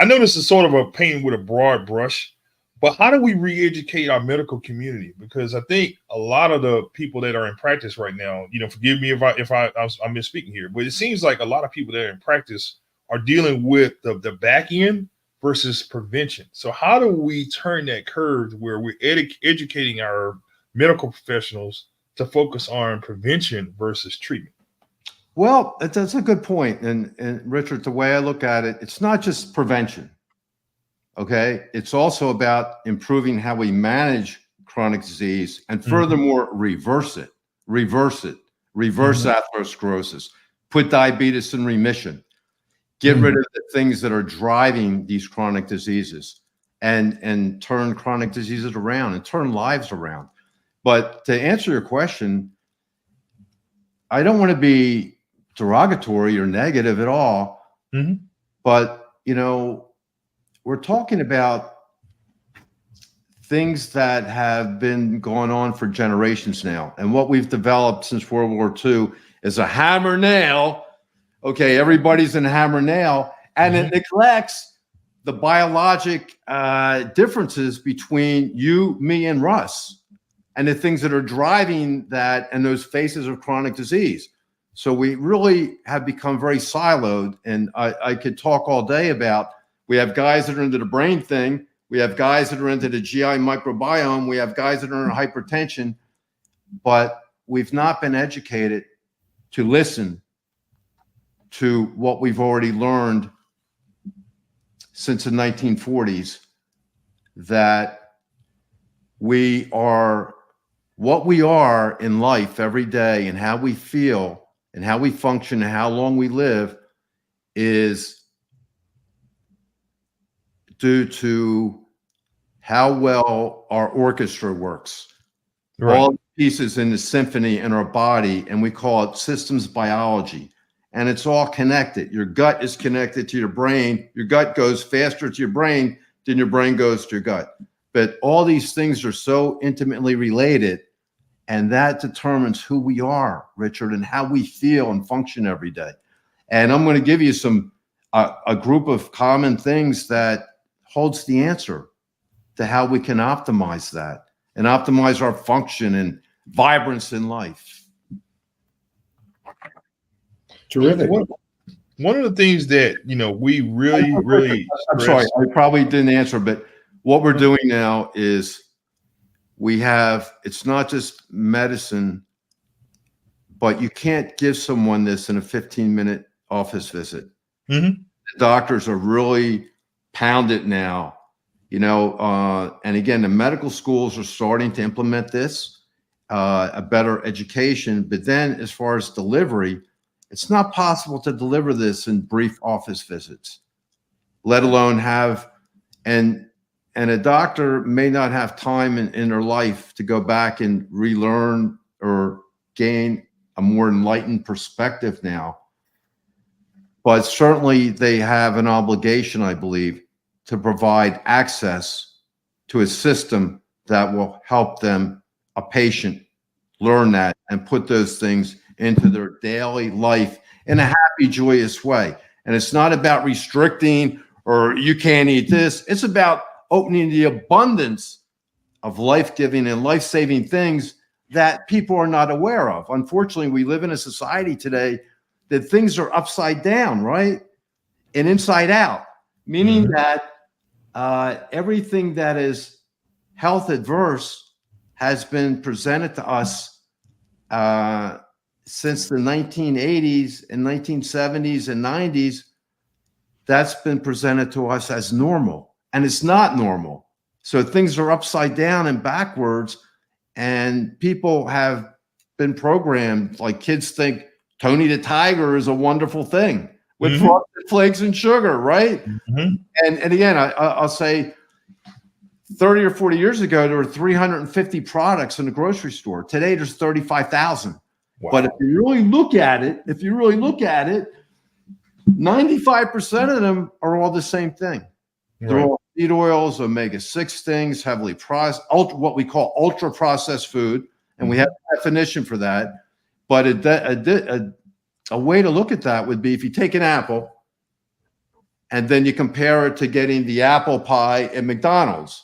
know this is sort of a paint with a broad brush, but how do we re-educate our medical community? Because I think a lot of the people that are in practice right now, you know, forgive me if I'm misspeaking here, but it seems like a lot of people that are in practice are dealing with the back end versus prevention. So how do we turn that curve where we're educating our medical professionals to focus on prevention versus treatment? Well, that's a good point. And Richard, the way I look at it, it's not just prevention. Okay. It's also about improving how we manage chronic disease and furthermore, reverse atherosclerosis, put diabetes in remission, get rid of the things that are driving these chronic diseases and turn chronic diseases around and turn lives around. But to answer your question, I don't want to be derogatory or negative at all, but, you know, we're talking about things that have been going on for generations now. And what we've developed since World War II is a hammer nail. Okay, everybody's in hammer nail, and it neglects the biologic differences between you, me, and Russ, and the things that are driving that and those phases of chronic disease. So we really have become very siloed, and I could talk all day about, we have guys that are into the brain thing, we have guys that are into the GI microbiome, we have guys that are into hypertension, but we've not been educated to listen to what we've already learned since the 1940s, that we are what we are in life every day, and how we feel and how we function and how long we live is due to how well our orchestra works. Right. All the pieces in the symphony in our body, and we call it systems biology. And it's all connected. Your gut is connected to your brain. Your gut goes faster to your brain than your brain goes to your gut. But all these things are so intimately related, and that determines who we are, Richard, and how we feel and function every day. And I'm going to give you some a group of common things that holds the answer to how we can optimize that and optimize our function and vibrance in life. Terrific. One of the things that, you know, we really I'm sorry, I probably didn't answer, but what we're doing now is it's not just medicine, but you can't give someone this in a 15-minute office visit. The doctors are really pounded now, you know, and again, the medical schools are starting to implement this, a better education. But then as far as delivery, it's not possible to deliver this in brief office visits, let alone have, and a doctor may not have time in their life to go back and relearn or gain a more enlightened perspective now. But certainly they have an obligation, I believe, to provide access to a system that will help them, a patient, learn that and put those things into their daily life in a happy, joyous way. And it's not about restricting or you can't eat this. It's about opening the abundance of life-giving and life-saving things that people are not aware of. Unfortunately, we live in a society today that things are upside down, right? And inside out, meaning that everything that is health adverse has been presented to us since the 1980s and 1970s and 90s. That's been presented to us as normal, and it's not normal. So things are upside down and backwards, and people have been programmed, like kids think Tony the Tiger is a wonderful thing with frosted flakes and sugar, right? And again, I'll say 30 or 40 years ago, there were 350 products in the grocery store. Today, there's 35,000. Wow. But if you really look at it, 95% of them are all the same thing. Right. They're all seed oils, omega-6 things, heavily processed, what we call ultra-processed food, and we have a definition for that. But a way to look at that would be if you take an apple and then you compare it to getting the apple pie at McDonald's.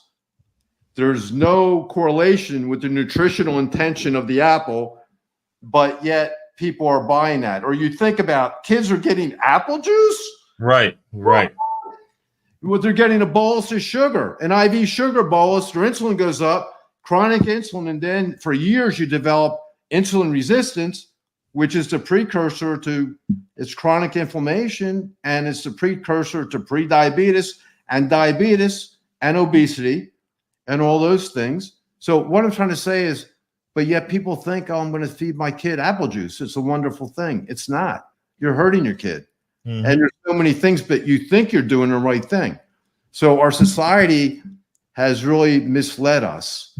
There's no correlation with the nutritional intention of the apple, but yet people are buying that. Or you think about kids are getting apple juice. Right. Well, they're getting a bolus of sugar, an IV sugar bolus. Their insulin goes up, chronic insulin, and then for years you develop insulin resistance, which is the precursor to its chronic inflammation, and it's the precursor to prediabetes and diabetes and obesity and all those things. So what I'm trying to say is, but yet people think, oh, I'm going to feed my kid apple juice. It's a wonderful thing. It's not. You're hurting your kid. And there's so many things, but you think you're doing the right thing. So our society has really misled us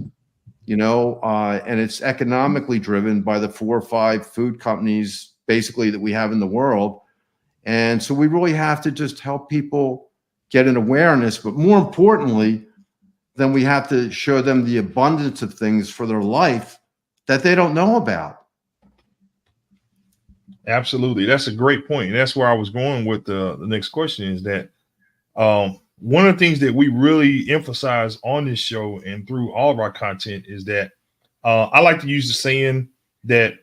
and it's economically driven by the 4 or 5 food companies basically that we have in the world. And so we really have to just help people get an awareness, but more importantly, then we have to show them the abundance of things for their life that they don't know about. Absolutely. That's a great point. And that's where I was going with the next question is that one of the things that we really emphasize on this show and through all of our content is that I like to use the saying that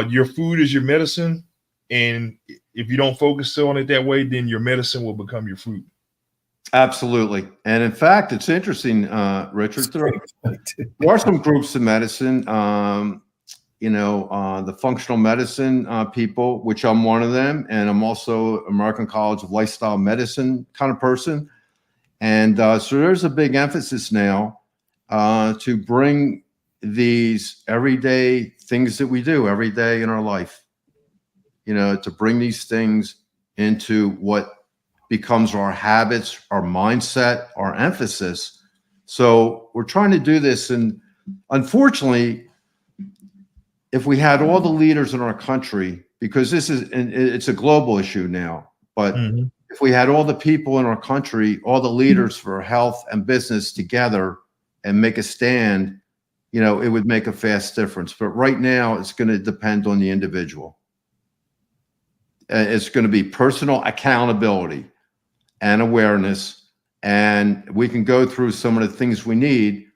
your food is your medicine. And if you don't focus on it that way, then your medicine will become your food. Absolutely. And in fact, it's interesting, Richard, there are some groups in medicine, the functional medicine people, which I'm one of them. And I'm also American College of Lifestyle Medicine kind of person. And so there's a big emphasis now to bring these everyday things that we do every day in our life, to bring these things into what becomes our habits, our mindset, our emphasis. So we're trying to do this. And unfortunately, if we had all the leaders in our country, because it's a global issue now, but if we had all the people in our country, all the leaders for health and business together and make a stand, it would make a fast difference. But right now, it's going to depend on the individual. It's going to be personal accountability and awareness. And we can go through some of the things we need.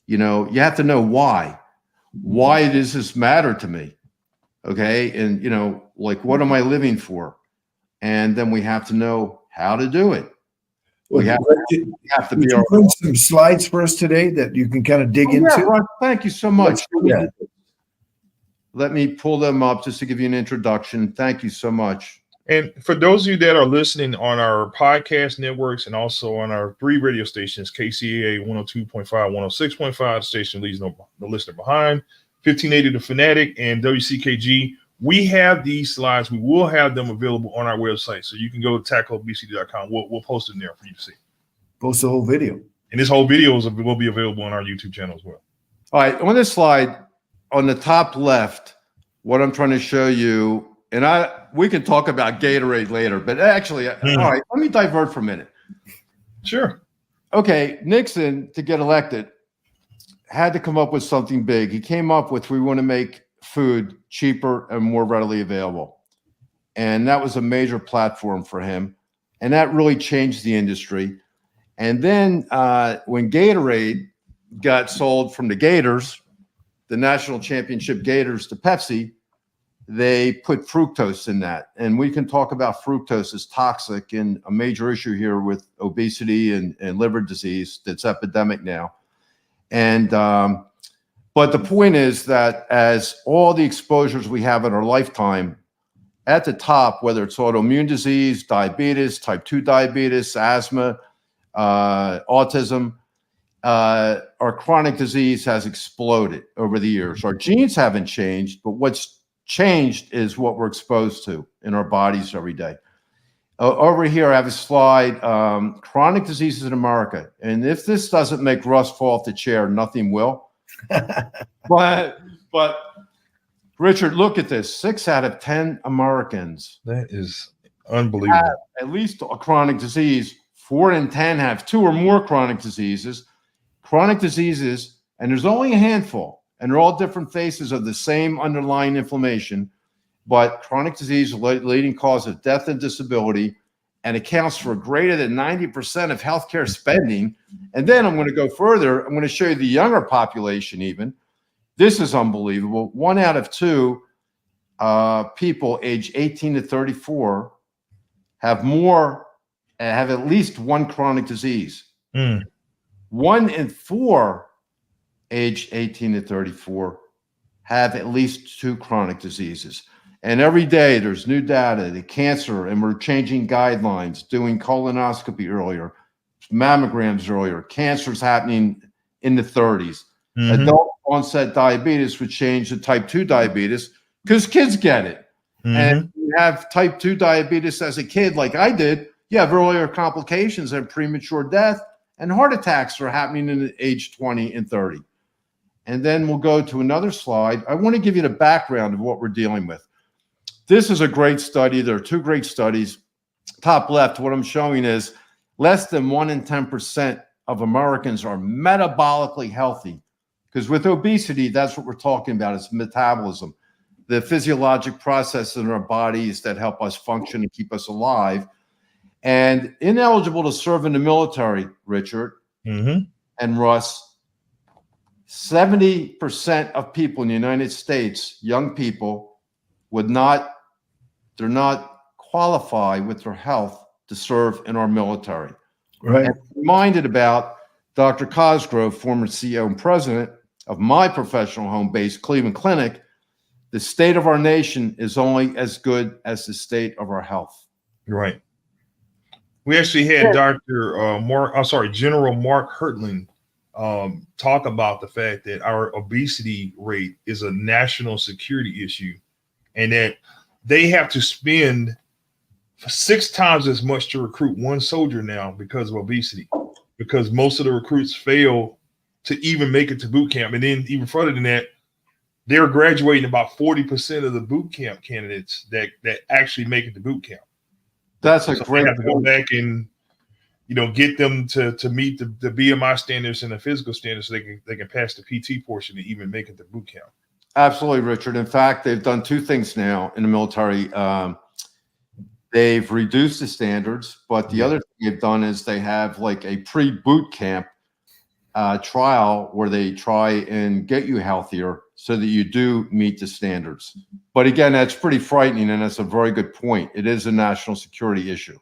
You have to know why does this matter to me? Okay. And, what am I living for? And then we have to know how to do it. We have to be bring some slides for us today that you can kind of dig into. Ron, thank you so much. Let me pull them up just to give you an introduction. Thank you so much. And for those of you that are listening on our podcast networks and also on our 3 radio stations, KCAA 102.5, 106.5, the station leaves the listener behind, 1580 The Fanatic, and WCKG, we have these slides. We will have them available on our website. So you can go to tackleobesity.com. We'll post it in there for you to see. Post the whole video. And this whole video will be available on our YouTube channel as well. All right. On this slide, on the top left, what I'm trying to show you, and we can talk about Gatorade later, but actually, all right, let me divert for a minute. Sure. Okay, Nixon, to get elected, had to come up with something big. He came up with, we want to make food cheaper and more readily available. And that was a major platform for him. And that really changed the industry. And then when Gatorade got sold from the Gators, the national championship Gators, to Pepsi, they put fructose in that. And we can talk about fructose as toxic and a major issue here with obesity and liver disease that's epidemic now. And but the point is that as all the exposures we have in our lifetime, at the top, whether it's autoimmune disease, diabetes, type 2 diabetes, asthma, autism, our chronic disease has exploded over the years. Our genes haven't changed, but what's changed is what we're exposed to in our bodies every day. Over here, I have a slide, chronic diseases in America. And if this doesn't make Russ fall off the chair, nothing will. but Richard, look at this. 6 out of 10 Americans. That is unbelievable. Have at least a chronic disease. 4 in 10 have 2 or more chronic diseases. Chronic diseases, and there's only a handful, and they're all different faces of the same underlying inflammation. But chronic disease is the leading cause of death and disability and accounts for greater than 90% of healthcare spending. And then I'm going to go further. I'm going to show you the younger population even. This is unbelievable. 1 out of 2 people age 18 to 34 have at least one chronic disease. 1 in 4 age 18 to 34 have at least 2 chronic diseases. And every day there's new data, the cancer, and we're changing guidelines, doing colonoscopy earlier, mammograms earlier, cancer's happening in the 30s. Adult onset diabetes would change to type 2 diabetes because kids get it. And if you have type 2 diabetes as a kid, like I did, you have earlier complications and premature death, and heart attacks are happening in age 20 and 30. and then we'll go to another slide. I want to give you the background of what we're dealing with. This is a great study. There are two great studies. Top left, what I'm showing is less than 1 in 10% of Americans are metabolically healthy. Because with obesity, that's what we're talking about. It's metabolism, the physiologic processes in our bodies that help us function and keep us alive. And ineligible to serve in the military, Richard and Russ, 70% of people in the United States, young people, they're not qualify with their health to serve in our military. Right. And I'm reminded about Dr. Cosgrove, former CEO and president of my professional home-based Cleveland Clinic. The state of our nation is only as good as the state of our health. Right. We actually had General Mark Hertling talk about the fact that our obesity rate is a national security issue, and that they have to spend 6 times as much to recruit one soldier now because of obesity, because most of the recruits fail to even make it to boot camp. And then even further than that, they're graduating about 40% of the boot camp candidates that actually make it to boot camp. That's a So great they have to go point. back and get them to meet the BMI standards and the physical standards so they can pass the PT portion to even make it to boot camp. Absolutely, Richard. In fact, they've done 2 things now in the military. They've reduced the standards, but the other thing they've done is they have like a pre-boot camp trial where they try and get you healthier so that you do meet the standards. But again, that's pretty frightening, and that's a very good point. It is a national security issue.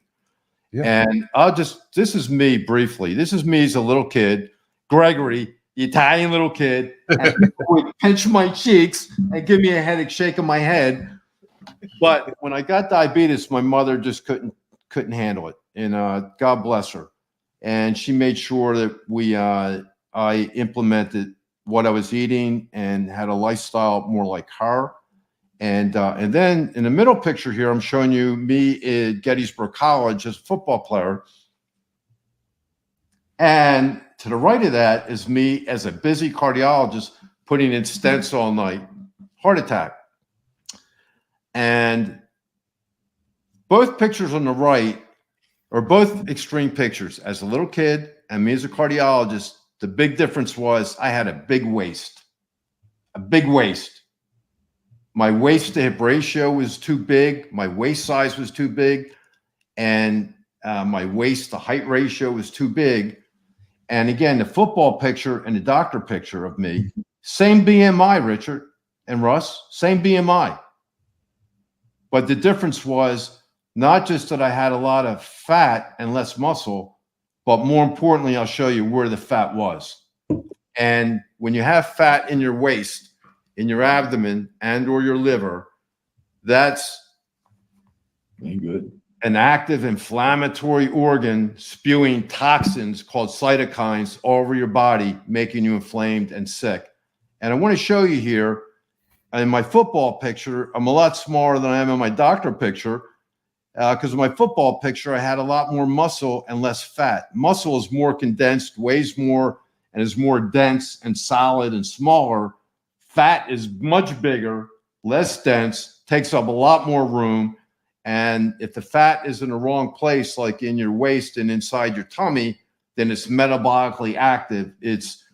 Yeah. And this is me briefly. This is me as a little kid, Gregory, the Italian little kid, and people would pinch my cheeks and give me a headache, shaking my head. But when I got diabetes, my mother just couldn't handle it, and God bless her. And she made sure that I implemented what I was eating and had a lifestyle more like her. And then in the middle picture here, I'm showing you me at Gettysburg College as a football player. And to the right of that is me as a busy cardiologist putting in stents all night, heart attack. And both pictures on the right are both extreme pictures. As a little kid and me as a cardiologist, the big difference was I had a big waist. My waist to hip ratio was too big. My waist size was too big. And my waist to height ratio was too big. And again, the football picture and the doctor picture of me, same BMI, Richard and Russ, same BMI. But the difference was not just that I had a lot of fat and less muscle, but more importantly, I'll show you where the fat was. And when you have fat in your waist, in your abdomen and or your liver, that's good. An active inflammatory organ spewing toxins called cytokines all over your body, making you inflamed and sick. And I want to show you here, in my football picture, I'm a lot smaller than I am in my doctor picture, because in my football picture, I had a lot more muscle and less fat. Muscle is more condensed, weighs more, and is more dense and solid and smaller. Fat is much bigger, less dense, takes up a lot more room. And if the fat is in the wrong place, like in your waist and inside your tummy, then it's metabolically active. It's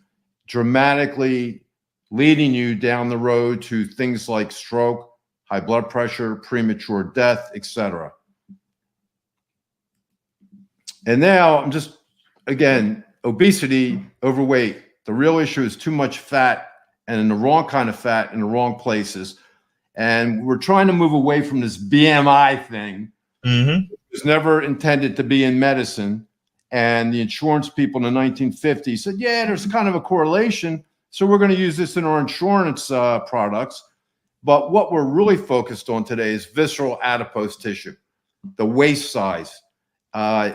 dramatically leading you down the road to things like stroke, high blood pressure, premature death, etc. And now I'm just, again, obesity, overweight. The real issue is too much fat and in the wrong kind of fat in the wrong places. And we're trying to move away from this BMI thing. It was never intended to be in medicine. And the insurance people in the 1950s said, yeah, there's kind of a correlation. So we're going to use this in our insurance products. But what we're really focused on today is visceral adipose tissue. The waist size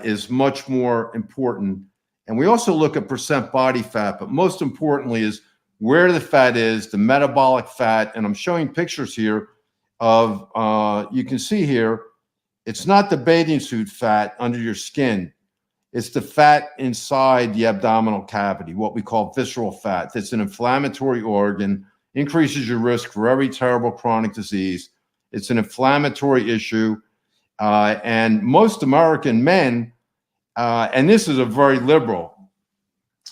is much more important. And we also look at percent body fat, but most importantly is where the fat is, the metabolic fat. And I'm showing pictures here of, you can see here, it's not the bathing suit fat under your skin. It's the fat inside the abdominal cavity, what we call visceral fat. It's an inflammatory organ, increases your risk for every terrible chronic disease. It's an inflammatory issue. And most American men, and this is a very liberal,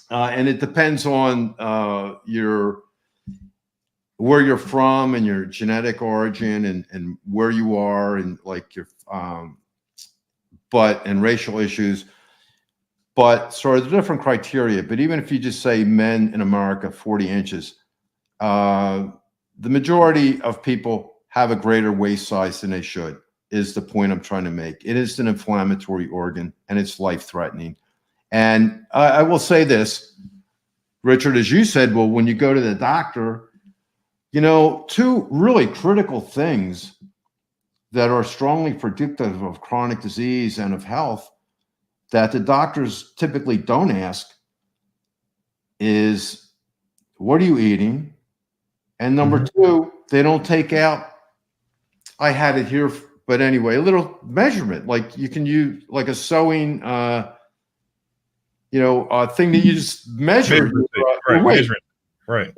and it depends on where you're from and your genetic origin and where you are and like your and racial issues. But sort of the different criteria. But even if you just say men in America, 40 inches, the majority of people have a greater waist size than they should, is the point I'm trying to make. It is an inflammatory organ and it's life-threatening. And I will say this, Richard, as you said, well, when you go to the doctor, you know, two really critical things that are strongly predictive of chronic disease and of health that the doctors typically don't ask is, what are you eating? And number two, they don't take out, I had it here, but anyway, a little measurement, like you can use like a sewing, thing that you just measure. Measurement. Right.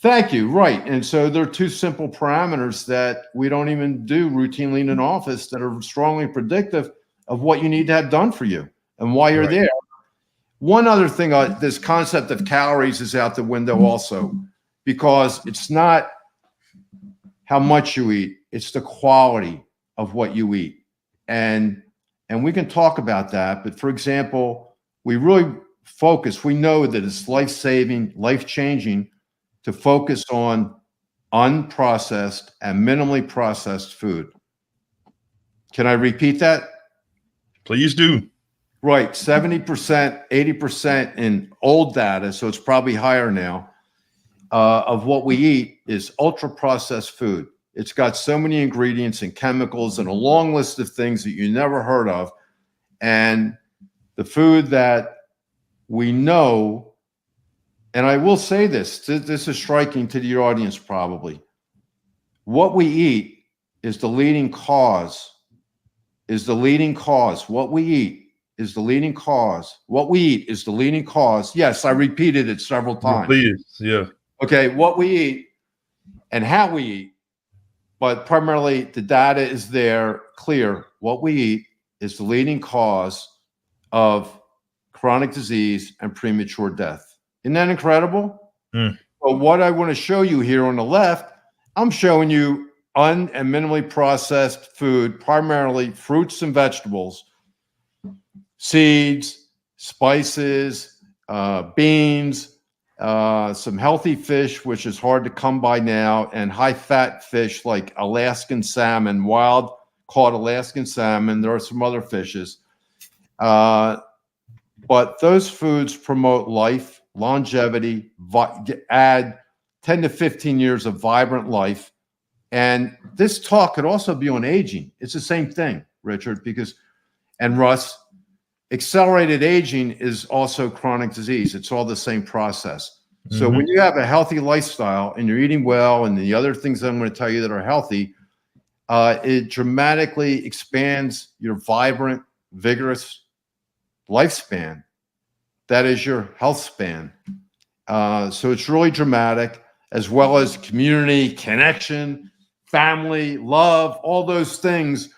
Thank you. Right. And so there are two simple parameters that we don't even do routinely in an office that are strongly predictive of what you need to have done for you and why you're there. One other thing, this concept of calories is out the window also, because it's not how much you eat, it's the quality of what you eat. And we can talk about that. But for example, we really focus, we know that it's life-saving, life-changing to focus on unprocessed and minimally processed food. Can I repeat that? Please do. Right, 70%, 80% in old data, so it's probably higher now, of what we eat is ultra-processed food. It's got so many ingredients and chemicals and a long list of things that you never heard of. And the food that we know, and I will say this is striking to the audience probably. What we eat is the leading cause, What we eat is the leading cause. What we eat is the leading cause. Yes, I repeated it several times. Please, yeah. Okay, what we eat and how we eat, but primarily the data is there, clear. What we eat is the leading cause of chronic disease and premature death. Isn't that incredible? But what I want to show you here on the left, I'm showing you and minimally processed food, primarily fruits and vegetables, seeds, spices, beans, some healthy fish, which is hard to come by now, and high-fat fish like Alaskan salmon, wild caught Alaskan salmon. There are some other fishes. But those foods promote life, longevity, add 10 to 15 years of vibrant life. And this talk could also be on aging. It's the same thing, Richard, and Russ, accelerated aging is also chronic disease. It's all the same process. So when you have a healthy lifestyle and you're eating well and the other things that I'm going to tell you that are healthy, it dramatically expands your vibrant, vigorous lifespan. That is your health span. So it's really dramatic, as well as community, connection, family, love, all those things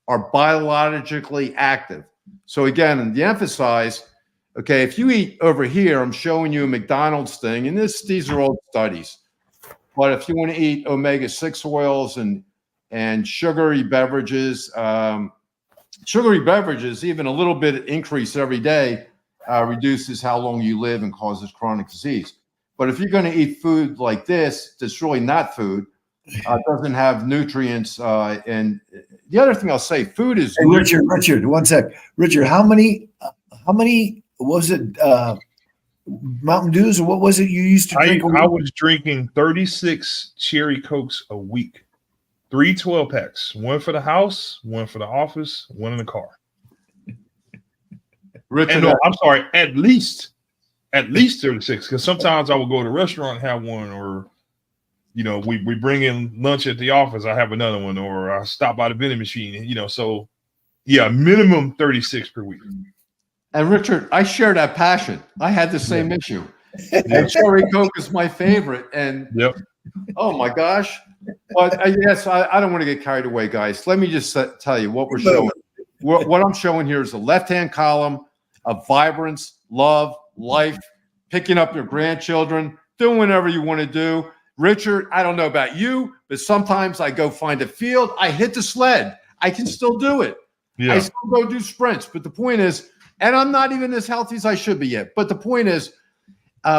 are biologically active. So again, the emphasize, okay, if you eat over here, I'm showing you a McDonald's thing, and these are old studies. But if you want to eat omega-6 oils and sugary beverages, even a little bit increase every day reduces how long you live and causes chronic disease. But if you're going to eat food like this, that's really not food, doesn't have nutrients. And the other thing I'll say, food is. Hey, Richard, one sec. Richard, how many was it? Mountain Dews, or what was it you used to drink? I was drinking 36 cherry Cokes a week, 3 12-packs, one for the house, one for the office, one in the car. Richard, and no, I'm sorry, at least 36, because sometimes I would go to a restaurant and have one, or we bring in lunch at the office, I have another one, or I stop by the vending machine, so yeah, minimum 36 per week. And Richard, I share that passion. I had the same issue. And cherry Coke is my favorite. And oh my gosh. But yes, I don't want to get carried away, guys. Let me just tell you what we're showing. What I'm showing here is the left-hand column of vibrance, love, life, picking up your grandchildren, doing whatever you want to do. Richard, I don't know about you, but sometimes I go find a field, I hit the sled. I can still do it. I still go do sprints. But the point is, and I'm not even as healthy as I should be yet. But the point is,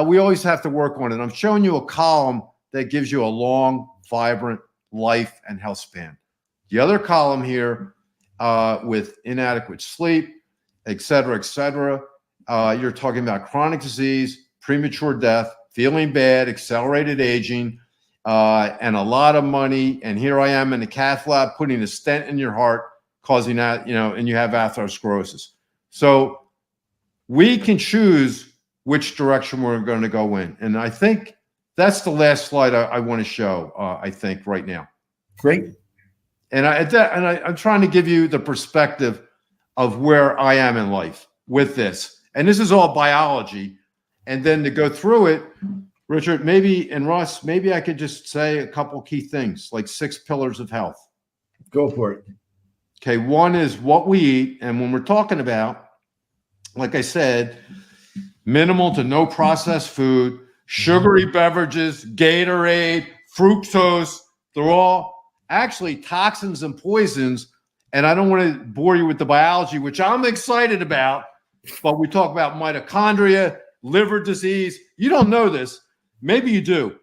we always have to work on it. I'm showing you a column that gives you a long, vibrant life and health span. The other column here with inadequate sleep, et cetera, you're talking about chronic disease, premature death, feeling bad, accelerated aging, and a lot of money. And here I am in the cath lab putting a stent in your heart, causing that, and you have atherosclerosis. So we can choose which direction we're going to go in. And I think that's the last slide I want to show, I think, right now. Great. And I'm trying to give you the perspective of where I am in life with this. And this is all biology. And then to go through it, Richard, maybe, and Russ, maybe I could just say a couple key things, like 6 pillars of health. Go for it. Okay, one is what we eat. And when we're talking about, like I said, minimal to no processed food, sugary beverages, Gatorade, fructose, they're all actually toxins and poisons. And I don't want to bore you with the biology, which I'm excited about, but we talk about mitochondria, liver disease. You don't know this. Maybe you do.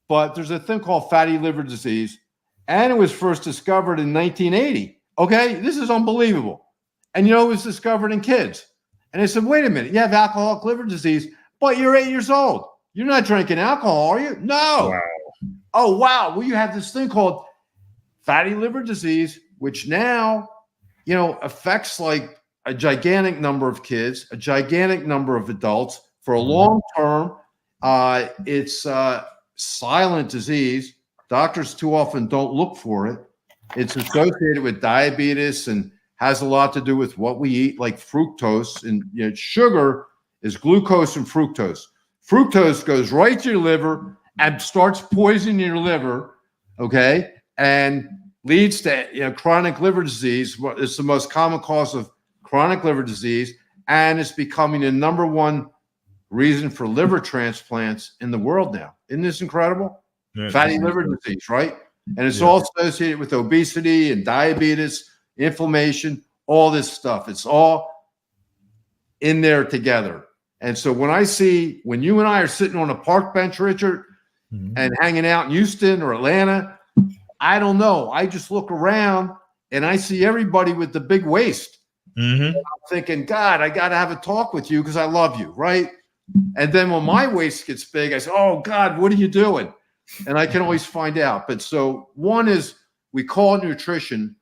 But there's a thing called fatty liver disease, and it was first discovered in 1980. Okay, this is unbelievable. And it was discovered in kids. And they said, wait a minute, you have alcoholic liver disease, but you're 8 years old. You're not drinking alcohol, are you? No. Wow. Oh, wow. Well, you have this thing called fatty liver disease, which now, affects like a gigantic number of kids, a gigantic number of adults for a long term. It's silent disease. Doctors too often don't look for it. It's associated with diabetes and has a lot to do with what we eat, like fructose. And sugar is glucose and fructose. Fructose goes right to your liver and starts poisoning your liver, okay, and leads to chronic liver disease. It's the most common cause of chronic liver disease, and it's becoming the #1 reason for liver transplants in the world now. Isn't this incredible? Fatty liver disease, right? And it's all associated with obesity and diabetes, inflammation, all this stuff. It's all in there together. And so when you and I are sitting on a park bench, Richard, and hanging out in Houston or Atlanta, I don't know. I just look around and I see everybody with the big waist. And I'm thinking, God, I got to have a talk with you because I love you, right? And then when my waist gets big, I say, oh, God, what are you doing? And I can always find out. But so one is we call it nutrition,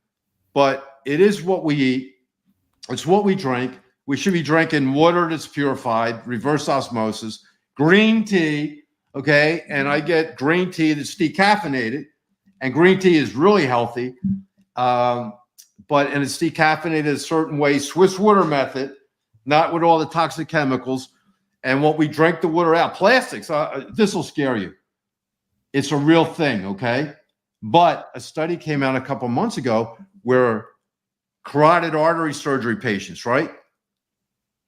but it is what we eat. It's what we drink. We should be drinking water that's purified, reverse osmosis, green tea, okay? And I get green tea that's decaffeinated, and green tea is really healthy. And it's decaffeinated a certain way, Swiss water method, not with all the toxic chemicals. And what we drink the water out, plastics, this will scare you. It's a real thing, okay? But a study came out a couple months ago where carotid artery surgery patients, right?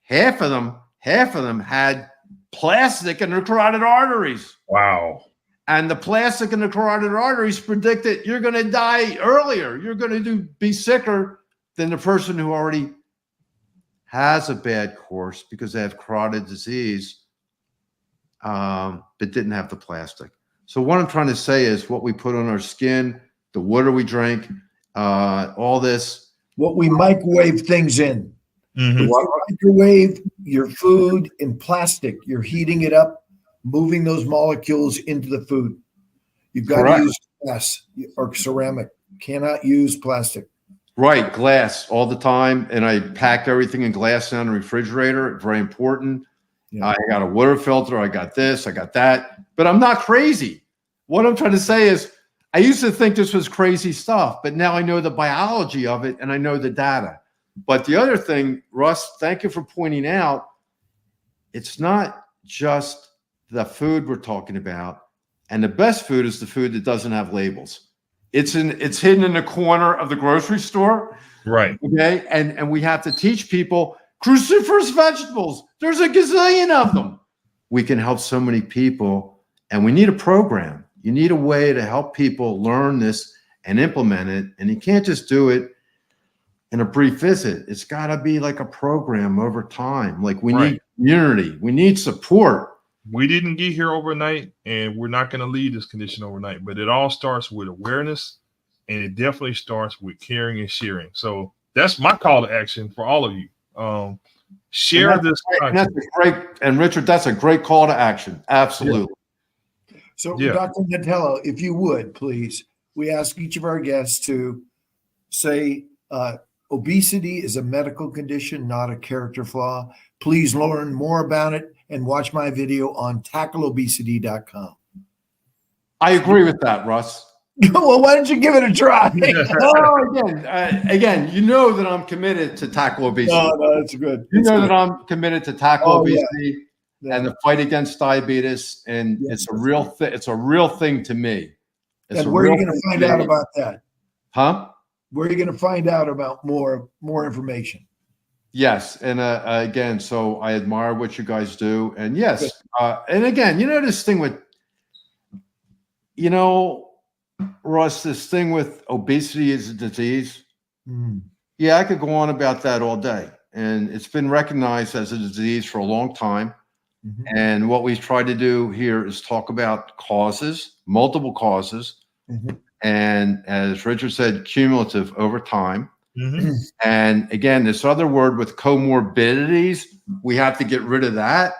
Half of them had plastic in their carotid arteries. Wow. And the plastic in the carotid arteries predicted you're going to die earlier. You're going to be sicker than the person who already has a bad course because they have carotid disease, but didn't have the plastic. So what I'm trying to say is what we put on our skin, the water we drink, all this. What we microwave things in. Mm-hmm. If you microwave your food in plastic, you're heating it up, moving those molecules into the food. You've got to use glass or ceramic. Cannot use plastic. Right, glass all the time. And I pack everything in glass down the refrigerator. Very important. Yeah. I got a water filter. I got this. I got that. But I'm not crazy. What I'm trying to say is I used to think this was crazy stuff, but now I know the biology of it and I know the data. But the other thing, Russ, thank you for pointing out, it's not just the food we're talking about. And the best food is the food that doesn't have labels. It's hidden in the corner of the grocery store. Right. Okay. And we have to teach people cruciferous vegetables. There's a gazillion of them. We can help so many people, and we need a program. You need a way to help people learn this and implement it. And you can't just do it in a brief visit. It's got to be like a program over time. Like we need community. We need support. We didn't get here overnight, and we're not going to leave this condition overnight, but it all starts with awareness, and it definitely starts with caring and sharing. So that's my call to action for all of you. Share this. And Richard, that's a great call to action. Absolutely. Yeah. So Dr. Natello, if you would, please, we ask each of our guests to say, obesity is a medical condition, not a character flaw. Please learn more about it and watch my video on tackleobesity.com. I agree with that, Russ. Well, why don't you give it a try? Again, you know that I'm committed to tackle obesity. No, that's good. You know that I'm committed to tackle obesity and the fight against diabetes, and it's a real thing. It's a real thing to me. And where are you going to find out about that? Huh? Where are you going to find out about more information? Yes, and again, so I admire what you guys do, and yes, and again, you know this thing with, Russ, this thing with obesity is a disease. Yeah, I could go on about that all day, and it's been recognized as a disease for a long time. And what we've tried to do here is talk about causes, multiple causes, and as Richard said, cumulative over time. And again, this other word with comorbidities, we have to get rid of that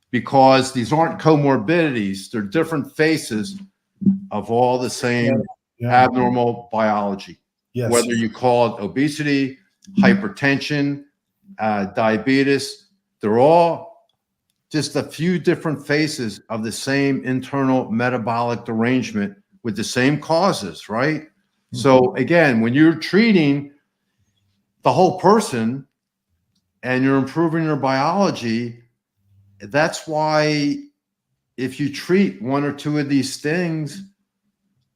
because these aren't comorbidities. They're different faces of all the same abnormal biology. Whether you call it obesity, hypertension, diabetes, they're all just a few different faces of the same internal metabolic derangement with the same causes, right? So again, when you're treating the whole person and you're improving your biology, that's why if you treat one or two of these things,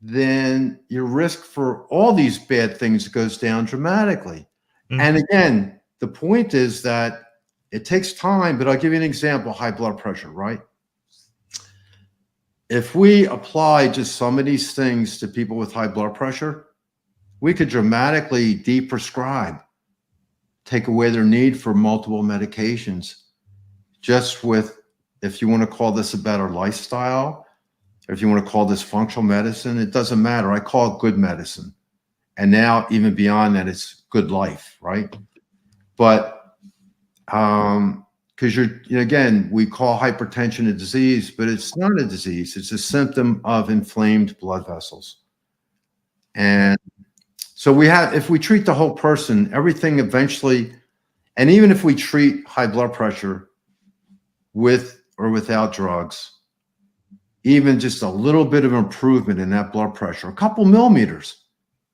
then your risk for all these bad things goes down dramatically. And again, the point is that it takes time, but I'll give you an example, high blood pressure, right? If we apply just some of these things to people with high blood pressure, we could dramatically deprescribe, take away their need for multiple medications, just with, if you want to call this a better lifestyle, or if you want to call this functional medicine, it doesn't matter. I call it good medicine. And now even beyond that, it's good life, right? But because again, we call hypertension a disease, but it's not a disease. It's a symptom of inflamed blood vessels. And so if we treat the whole person, everything eventually, and even if we treat high blood pressure with or without drugs, even just a little bit of improvement in that blood pressure, a couple millimeters,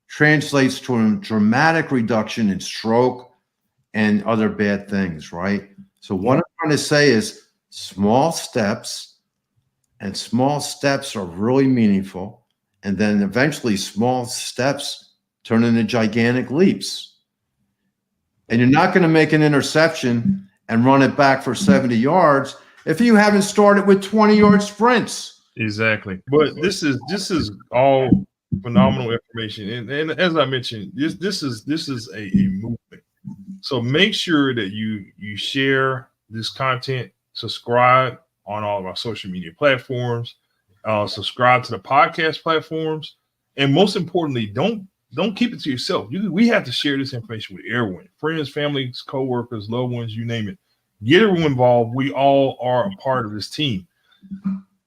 translates to a dramatic reduction in stroke and other bad things, right? So what I'm trying to say is small steps, and small steps are really meaningful. And then eventually small steps turn into gigantic leaps. And you're not going to make an interception and run it back for 70 yards if you haven't started with 20-yard sprints. Exactly. But this is all phenomenal information. And as I mentioned, this is a movement. So make sure that you share this content, subscribe on all of our social media platforms, subscribe to the podcast platforms, and most importantly, don't keep it to yourself. We have to share this information with everyone, friends, families, coworkers, loved ones, you name it. Get everyone involved. We all are a part of this team.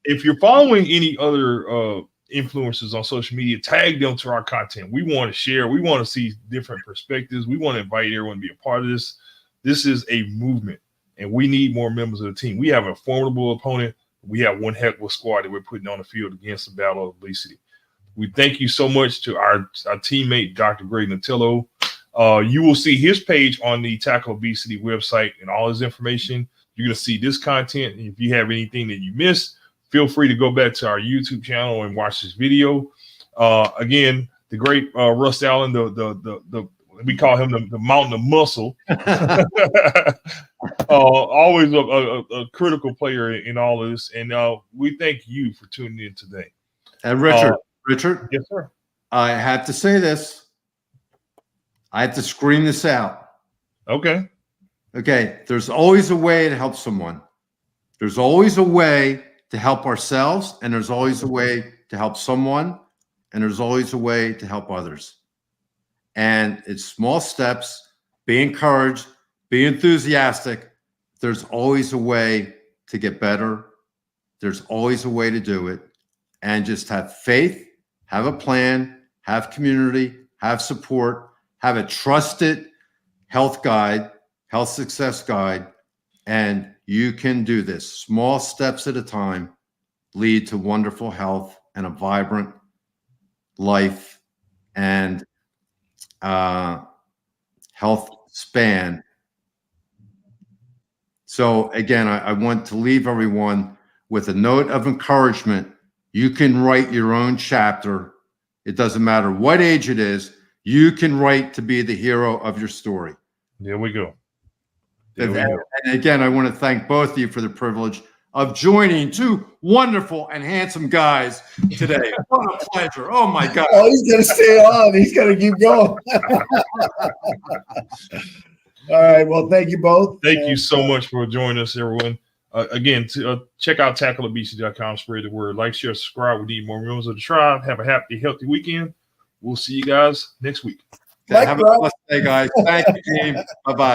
If you're following any other influencers on social media, tag them to our content. We want to share. We want to see different perspectives. We want to invite everyone to be a part of this. This is a movement, and we need more members of the team. We have a formidable opponent. We have one heck of a squad that we're putting on the field against the battle of obesity. We thank you so much to our teammate, Dr. Greg Natello. You will see his page on the Tackle Obesity website and all his information. You're going to see this content. And if you have anything that you missed, feel free to go back to our YouTube channel and watch this video. Again, the great Russ Allen, the we call him the mountain of muscle. Always a critical player in all of this. And we thank you for tuning in today. And Richard, Yes, sir. I have to say this. I have to scream this out. Okay. Okay. There's always a way to help someone. There's always a way to help ourselves, and there's always a way to help someone, and there's always a way to help others. And it's small steps. Be encouraged, be enthusiastic. There's always a way to get better. There's always a way to do it. And just have faith, have a plan, have community, have support, have a trusted health guide, health success guide, and you can do this. Small steps at a time lead to wonderful health and a vibrant life and health span. So again, I want to leave everyone with a note of encouragement. You can write your own chapter. It doesn't matter what age it is. You can write to be the hero of your story. There we go. And again, I want to thank both of you for the privilege of joining two wonderful and handsome guys today. What a pleasure. Oh, my God. Oh, he's going to stay on. He's going to keep going. All right. Well, thank you both. Thank you so much for joining us, everyone. Again, check out tackleobesity.com, spread the word. Like, share, subscribe. We need more members of the tribe. Have a happy, healthy weekend. We'll see you guys next week. Have a blessed day, guys. Thank you, team. Bye-bye.